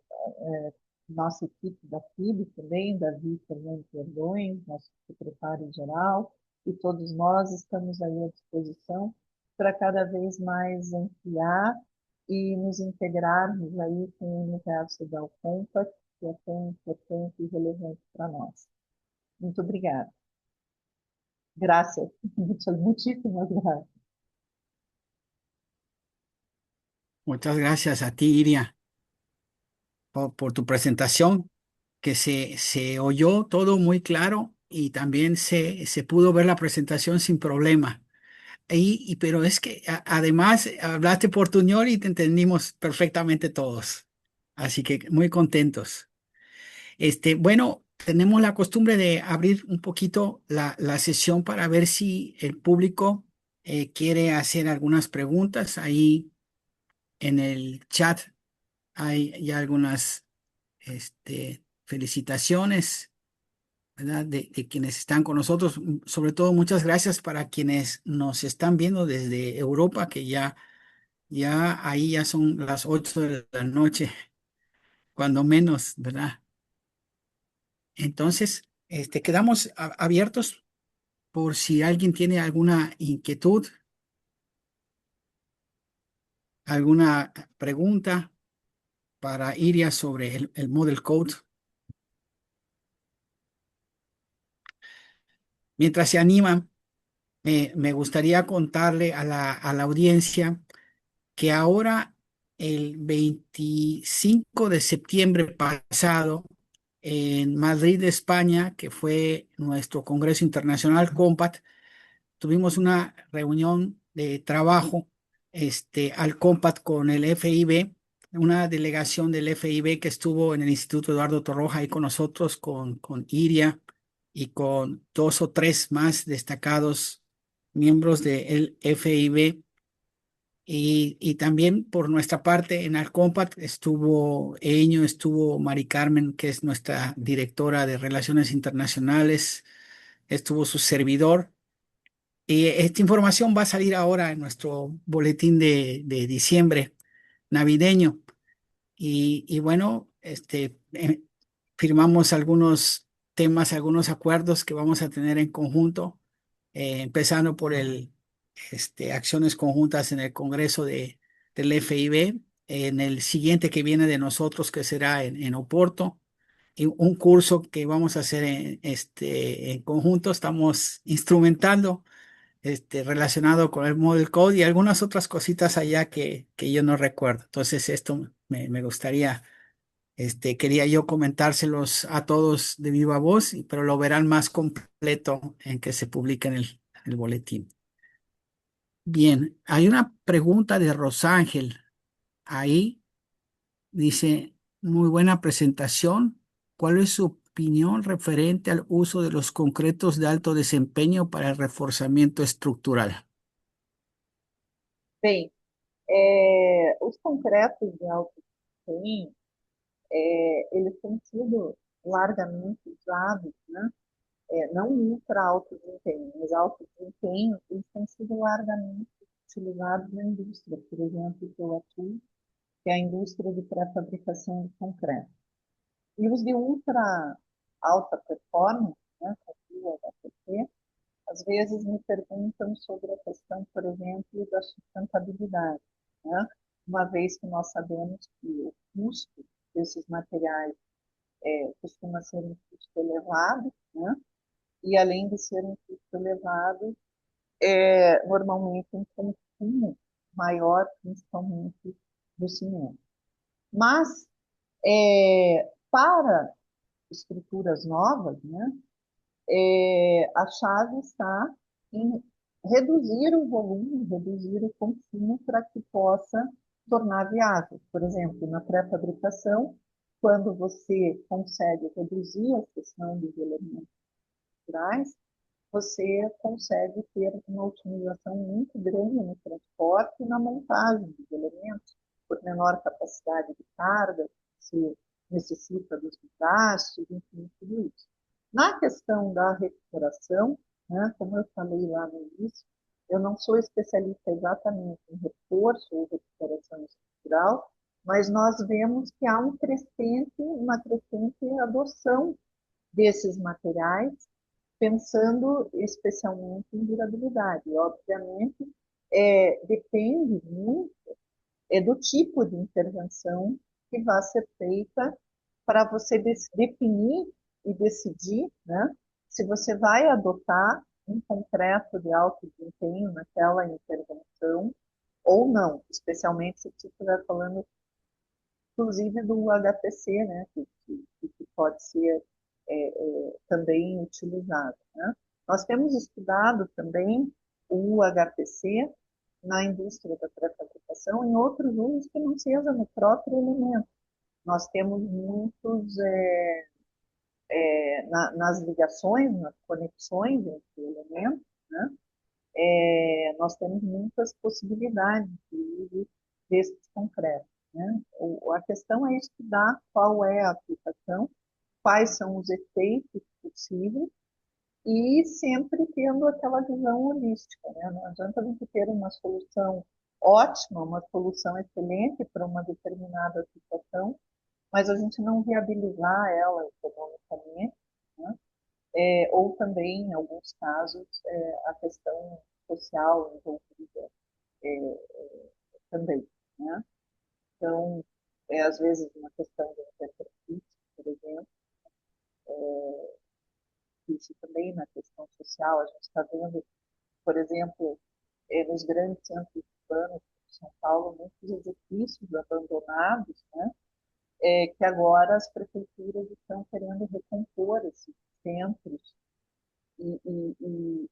nossa equipe da FIB também, Davi Fernando Perdões, nosso secretário-geral, e todos nós estamos aí à disposição para cada vez mais ampliar e nos integrarmos aí com o universo da Alcompa, que é tão importante e relevante para nós. Muito obrigada. Graças, muchísimas gracias. Muchas gracias a ti, Iria, por tu presentación, que se oyó todo muy claro y también se pudo ver la presentación sin problema. Pero es que además hablaste portuñol y te entendimos perfectamente todos. Así que muy contentos. Bueno, tenemos la costumbre de abrir un poquito la sesión para ver si el público quiere hacer algunas preguntas. Ahí en el chat hay ya algunas felicitaciones, ¿verdad? De quienes están con nosotros. Sobre todo, muchas gracias para quienes nos están viendo desde Europa, que ya ahí ya son las 8 de la noche, cuando menos, ¿verdad? Entonces, quedamos abiertos por si alguien tiene alguna inquietud, alguna pregunta para Iria sobre el Model Code. Mientras se animan, me gustaría contarle a la audiencia que ahora, el 25 de septiembre pasado, en Madrid, España, que fue nuestro Congreso Internacional COMPAT, tuvimos una reunión de trabajo al COMPAT con el FIB, una delegación del FIB que estuvo en el Instituto Eduardo Torroja ahí con nosotros, con Iria y con dos o tres más destacados miembros del FIB. Y también por nuestra parte en Alcompat estuvo Eño, estuvo Mari Carmen, que es nuestra directora de Relaciones Internacionales, estuvo su servidor. Y esta información va a salir ahora en nuestro boletín de diciembre navideño. Y bueno, firmamos algunos temas, algunos acuerdos que vamos a tener en conjunto, empezando por acciones conjuntas en el Congreso del FIB, en el siguiente que viene de nosotros, que será en Oporto, y un curso que vamos a hacer en conjunto. Estamos instrumentando relacionado con el Model Code y algunas otras cositas allá que yo no recuerdo. Entonces, esto me gustaría, quería yo comentárselos a todos de viva voz, pero lo verán más completo en que se publique en el boletín. Bien, hay una pregunta de Rosángel. Ahí dice, muy buena presentación. ¿Cuál es su opinión referente al uso de los concretos de alto desempeño para el reforzamiento estructural? Bem, os concretos de alto desempenho, eles têm sido largamente usados, né? Não ultra alto desempenho, mas alto desempenho, eles têm sido largamente utilizados na indústria, por exemplo, que eu atuo, que é a indústria de pré-fabricação de concreto. E os de ultra alta performance, né, como o HPP, Às vezes me perguntam sobre a questão, por exemplo, da sustentabilidade, né? Uma vez que nós sabemos que o custo desses materiais costuma ser um custo elevado, né? E além de ser um custo elevado, normalmente um consumo maior, principalmente do cimento. Mas, para estruturas novas, né, a chave está em reduzir o volume, reduzir o consumo para que possa tornar viável. Por exemplo, na pré-fabricação, quando você consegue reduzir a questão dos elementos naturais, você consegue ter uma otimização muito grande no transporte e na montagem dos elementos, por menor capacidade de carga, se necessita dos desgastes, enfim, tudo isso. Na questão da recuperação, né, como eu falei lá no início, eu não sou especialista exatamente em reforço ou recuperação estrutural, mas nós vemos que há uma crescente adoção desses materiais pensando especialmente em durabilidade. E, obviamente, depende muito do tipo de intervenção que vai ser feita para você definir e decidir, né, se você vai adotar um concreto de alto desempenho naquela intervenção ou não, especialmente se você estiver falando, inclusive, do HPC, né, que pode ser também utilizado, né? Nós temos estudado também o HPC na indústria da pré-fabricação em outros usos que não seja no próprio elemento. Nós temos muitos nas ligações, nas conexões entre elementos, né? Nós temos muitas possibilidades de uso desses concretos. Né? A questão é estudar qual é a aplicação, quais são os efeitos possíveis e sempre tendo aquela visão holística. Né? Não adianta a gente ter uma solução ótima, uma solução excelente para uma determinada situação, mas a gente não viabilizar ela economicamente, né? Ou também, em alguns casos, a questão social envolvida também. Né? Então, às vezes, uma questão de interpretação, por exemplo, isso também na questão social, a gente está vendo, por exemplo, nos grandes centros urbanos de São Paulo, muitos edifícios abandonados, né, que agora as prefeituras estão querendo recompor esses centros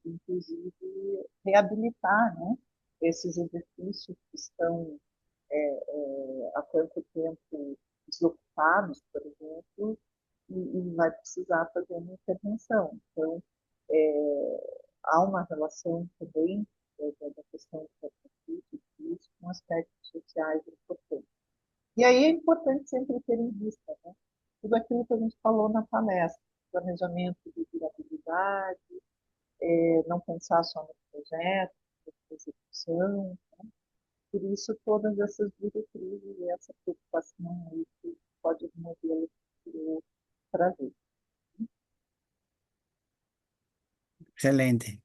inclusive, reabilitar, né, esses edifícios que estão há tanto tempo desocupados, por exemplo, e vai precisar fazer uma intervenção. Então, há uma relação também da questão do conflito isso com aspectos sociais importantes. E aí é importante sempre ter em vista, né, tudo aquilo que a gente falou na palestra, planejamento de durabilidade, não pensar só no projeto, na execução. Por isso, todas essas diretrizes e essa preocupação aí que pode o modelo trazer. Excelente,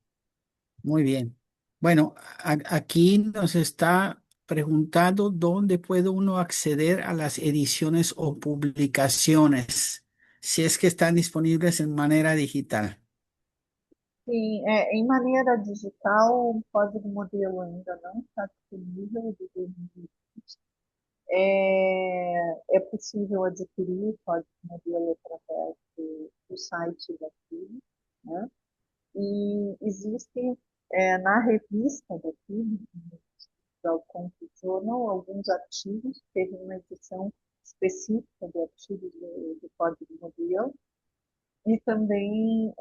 muy bien. Bueno, aquí nos está preguntando dónde puede uno acceder a las ediciones o publicaciones, si es que están disponibles en manera digital. Sim, em maneira digital, o código modelo ainda não está disponível de 2020. É possível adquirir o código modelo através do site da FIB, né? E existe na revista da FIB, no Conto Journal, alguns artigos, teve uma edição específica de artigos do código modelo, e também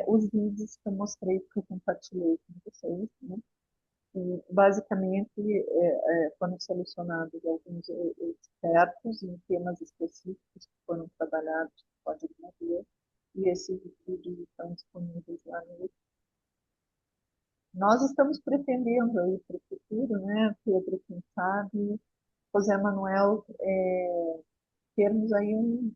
os vídeos que eu mostrei, que eu compartilhei com vocês, né? E, basicamente, foram selecionados alguns expertos em temas específicos que foram trabalhados no Código Modelo, e esses vídeos estão disponíveis lá no YouTube. Nós estamos pretendendo aí para o futuro, né, Pedro, quem sabe, José Manuel, termos aí um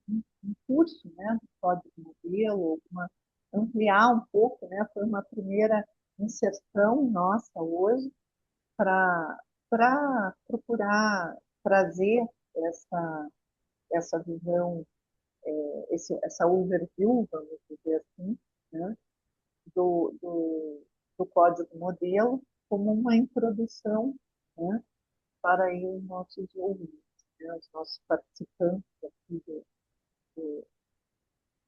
curso, né, de código modelo, alguma ampliar um pouco, né? Foi uma primeira inserção nossa hoje para procurar trazer essa visão, essa overview, vamos dizer assim, né? do, do, do código modelo como uma introdução, né? Para aí os nossos ouvintes, né? Os nossos participantes aqui do, do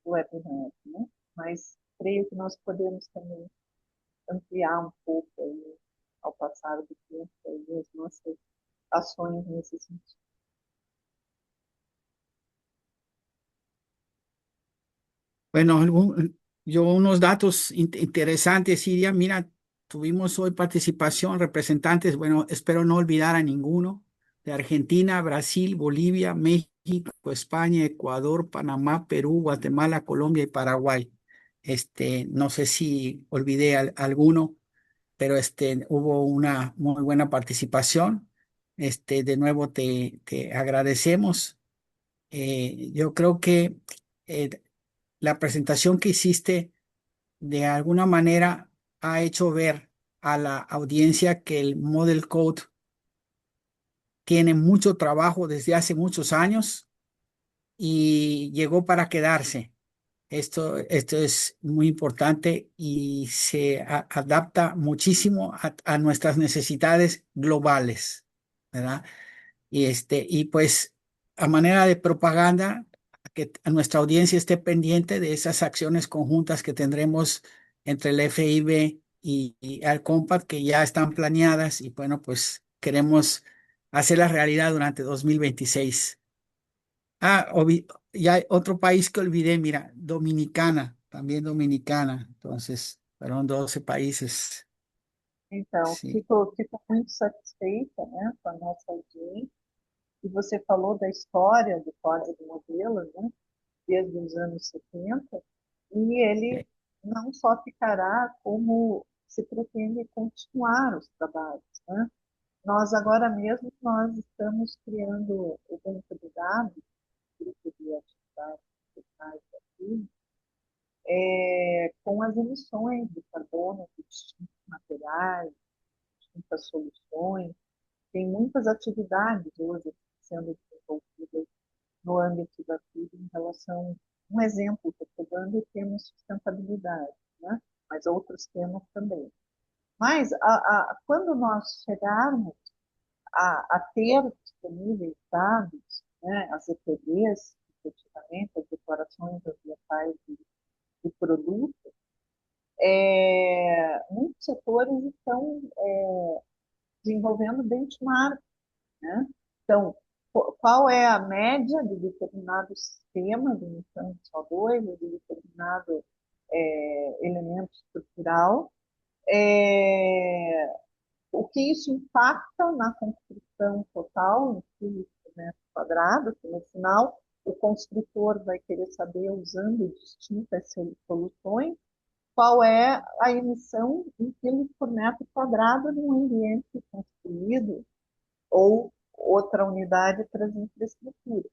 webinar, né? Mas creio que nós podemos também ampliar um pouco aí, ao passar do tempo, aí, as nossas ações nesse sentido. Bueno, yo unos datos interesantes, Iria. Mira, tuvimos hoy participación, representantes, bueno, espero no olvidar a ninguno, de Argentina, Brasil, Bolivia, México, España, Ecuador, Panamá, Perú, Guatemala, Colombia y Paraguay. No sé si olvidé alguno, pero hubo una muy buena participación. De nuevo te agradecemos. Yo creo que eh, la presentación que hiciste de alguna manera ha hecho ver a la audiencia que el Model Code tiene mucho trabajo desde hace muchos años y llegó para quedarse. Esto es muy importante y se adapta muchísimo a nuestras necesidades globales, ¿verdad? Y pues a manera de propaganda, que nuestra audiencia esté pendiente de esas acciones conjuntas que tendremos entre el FIB y Alcompat, que ya están planeadas y bueno, pues queremos hacerlas realidad durante 2026. Y hay otro país que olvidé, mira, Dominicana, también Dominicana. Entonces, fueron 12 países. Então, Sí. fico muito satisfeita, né, com a nossa audiência. E você falou da história do código modelo, né, desde os anos 70, e ele não só ficará, como se pretende continuar os trabalhos, né? Nós agora mesmo nós estamos criando o banco de dados, grupo de atividades sociais aqui, com as emissões de carbono de distintos materiais, distintas soluções. Tem muitas atividades hoje sendo desenvolvidas no âmbito da PIB em relação, um exemplo que eu estou dando, temos sustentabilidade, né? Mas outros temas também. Mas quando nós chegarmos a ter disponíveis dados, né, as EPDs, efetivamente, as declarações ambientais de produto, muitos setores estão desenvolvendo benchmark, né? Então, qual é a média de determinado sistema de emissão de CO2, de determinado elemento estrutural, o que isso impacta na construção total, em quilos por metro quadrado, que no final o construtor vai querer saber, usando distintas soluções, qual é a emissão em quilos por metro quadrado de um ambiente construído ou outra unidade para as infraestruturas.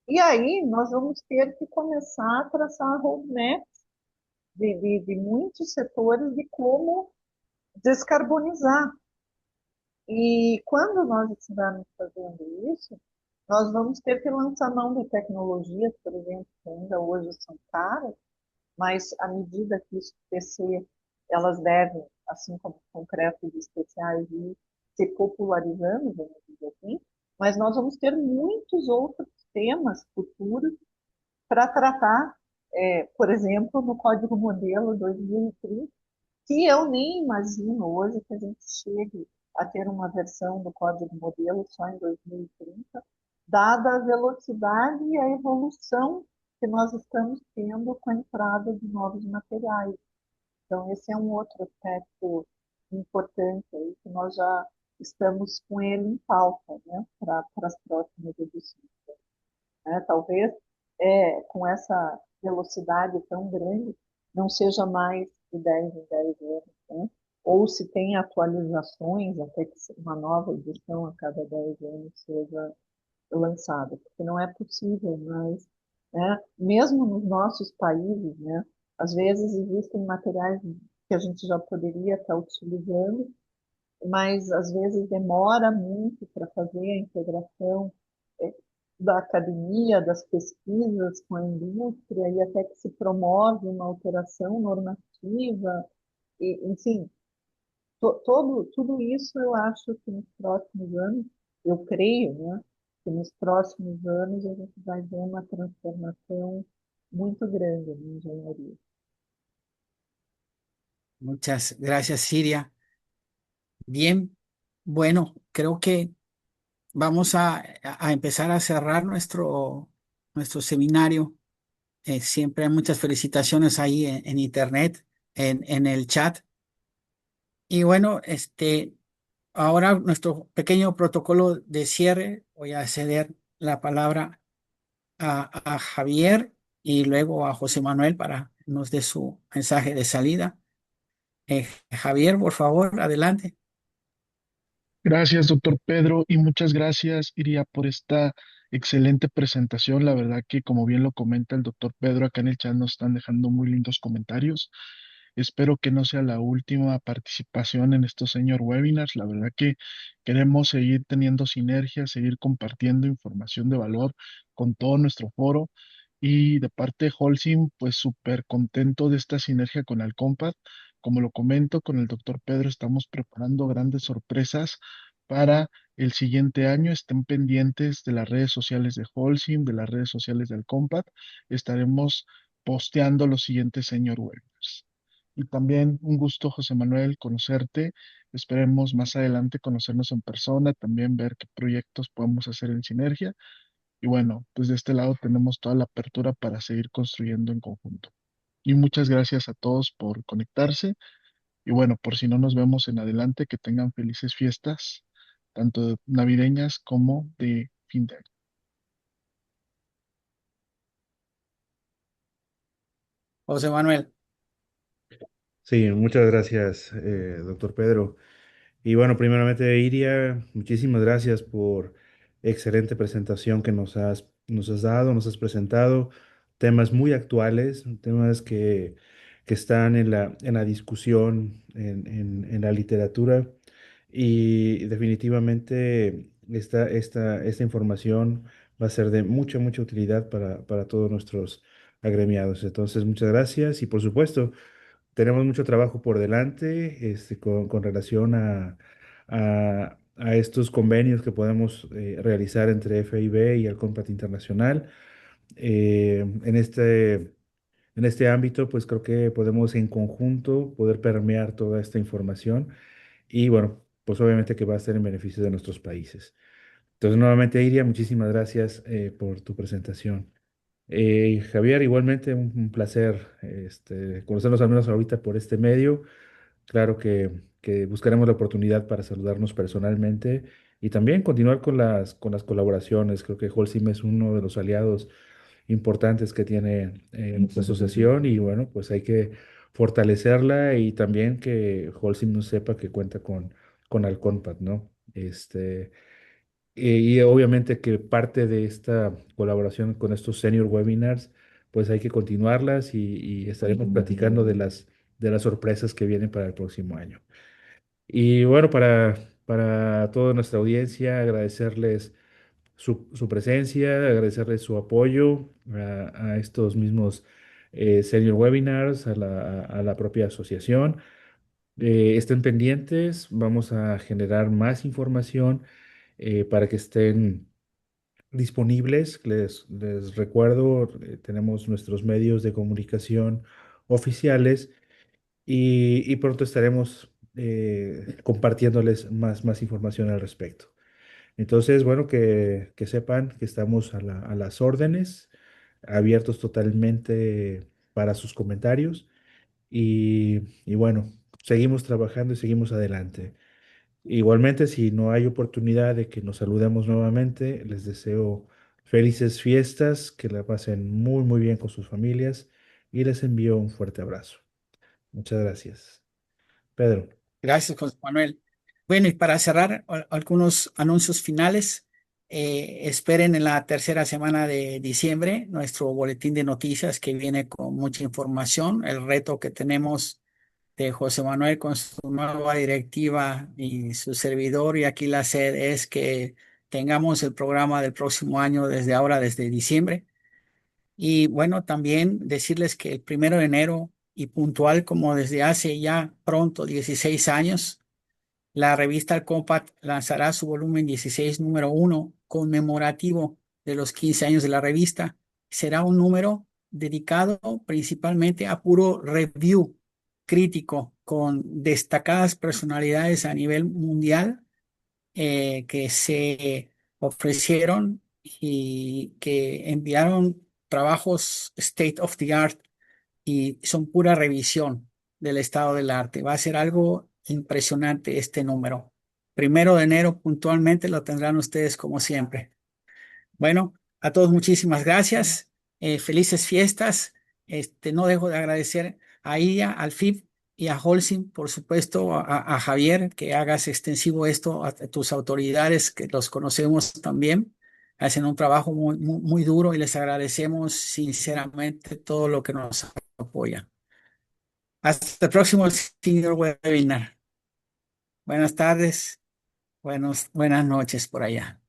E aí nós vamos ter que começar a traçar roadmaps de muitos setores de como descarbonizar. E quando nós estivermos fazendo isso, nós vamos ter que lançar mão de tecnologias, por exemplo, que ainda hoje são caras, mas à medida que isso crescer, elas devem, assim como concretos especiais, ir se popularizando, vamos dizer assim, mas nós vamos ter muitos outros temas futuros para tratar, por exemplo, no Código Modelo 2030, que eu nem imagino hoje que a gente chegue a ter uma versão do Código Modelo só em 2030, dada a velocidade e a evolução que nós estamos tendo com a entrada de novos materiais. Então, esse é um outro aspecto importante aí, que nós já estamos com ele em pauta, né, para as próximas edições. Né? Talvez com essa velocidade tão grande, não seja mais de 10 em 10 anos, né? Ou se tem atualizações, até que uma nova edição a cada 10 anos seja lançada, porque não é possível mais, né? Mesmo nos nossos países, né, Às vezes existem materiais que a gente já poderia estar utilizando, mas às vezes demora muito para fazer a integração eh, da academia, das pesquisas com a indústria, e até que se promove uma alteração normativa, e, enfim, tudo isso eu acho que nos próximos anos, eu creio, né, que nos próximos anos a gente vai ver uma transformação muito grande na engenharia. Muchas gracias, Siria. Bien, bueno, creo que vamos a empezar a cerrar nuestro seminario. Siempre hay muchas felicitaciones ahí en internet, en el chat. Y bueno, ahora nuestro pequeño protocolo de cierre, voy a ceder la palabra a Javier y luego a José Manuel para que nos dé su mensaje de salida. Javier, por favor, adelante. Gracias, doctor Pedro, y muchas gracias, Iria, por esta excelente presentación. La verdad que, como bien lo comenta el doctor Pedro, acá en el chat nos están dejando muy lindos comentarios. Espero que no sea la última participación en estos senior webinars. La verdad que queremos seguir teniendo sinergia, seguir compartiendo información de valor con todo nuestro foro. Y de parte de Holcim, pues súper contento de esta sinergia con Alcompat. Como lo comento, con el doctor Pedro estamos preparando grandes sorpresas para el siguiente año. Estén pendientes de las redes sociales de Holcim, de las redes sociales del Compat. Estaremos posteando los siguientes senior webinars. Y también un gusto, José Manuel, conocerte. Esperemos más adelante conocernos en persona, también ver qué proyectos podemos hacer en sinergia. Y bueno, pues de este lado tenemos toda la apertura para seguir construyendo en conjunto. Y muchas gracias a todos por conectarse. Y bueno, por si no nos vemos en adelante, que tengan felices fiestas, tanto navideñas como de fin de año. José Manuel. Sí, muchas gracias, doctor Pedro. Y bueno, primeramente, Iria, muchísimas gracias por excelente presentación que nos has dado, nos has presentado temas muy actuales, temas que están en la discusión, en la literatura y definitivamente esta información va a ser de mucha, mucha utilidad para todos nuestros agremiados. Entonces, muchas gracias y por supuesto. Tenemos mucho trabajo por delante, con relación a estos convenios que podemos realizar entre FIB y el Compact Internacional. En en este ámbito, pues creo que podemos en conjunto poder permear toda esta información y bueno, pues obviamente que va a ser en beneficio de nuestros países. Entonces, nuevamente, Iria, muchísimas gracias por tu presentación. Javier, igualmente un placer conocernos al menos ahorita por este medio. Claro que buscaremos la oportunidad para saludarnos personalmente y también continuar con con las colaboraciones. Creo que Holcim es uno de los aliados importantes que tiene nuestra asociación y bueno, pues hay que fortalecerla y también que Holcim no sepa que cuenta con Alconpat, ¿no? Y obviamente que parte de esta colaboración con estos senior webinars, pues hay que continuarlas y estaremos platicando de de las sorpresas que vienen para el próximo año. Y bueno, para toda nuestra audiencia, agradecerles su presencia, agradecerles su apoyo a estos mismos senior webinars, a la propia asociación. Estén pendientes, vamos a generar más información para que estén disponibles. Les recuerdo, tenemos nuestros medios de comunicación oficiales y pronto estaremos compartiéndoles más información al respecto. Entonces, bueno, que sepan que estamos a las órdenes, abiertos totalmente para sus comentarios y bueno, seguimos trabajando y seguimos adelante. Igualmente, si no hay oportunidad de que nos saludemos nuevamente, les deseo felices fiestas, que la pasen muy bien con sus familias y les envío un fuerte abrazo. Muchas gracias. Pedro. Gracias, José Manuel. Bueno, y para cerrar, algunos anuncios finales. esperen en la tercera semana de diciembre nuestro boletín de noticias que viene con mucha información. El reto que tenemos de José Manuel con su nueva directiva y su servidor y aquí la sede es que tengamos el programa del próximo año desde ahora, desde diciembre. Y bueno, también decirles que el 1 de enero y puntual como desde hace ya pronto 16 años, la revista El Compact lanzará su volumen 16, número 1, conmemorativo de los 15 años de la revista. Será un número dedicado principalmente a puro review crítico con destacadas personalidades a nivel mundial que se ofrecieron y que enviaron trabajos state of the art y son pura revisión del estado del arte. Va a ser algo impresionante este número. 1 de enero puntualmente lo tendrán ustedes como siempre. Bueno, a todos muchísimas gracias. Felices fiestas. No dejo de agradecer a Iya, al FIP y a Holcim, por supuesto, a Javier, que hagas extensivo esto a tus autoridades, que los conocemos también. Hacen un trabajo muy duro y les agradecemos sinceramente todo lo que nos apoya. Hasta el próximo señor webinar. Buenas tardes, buenas noches por allá.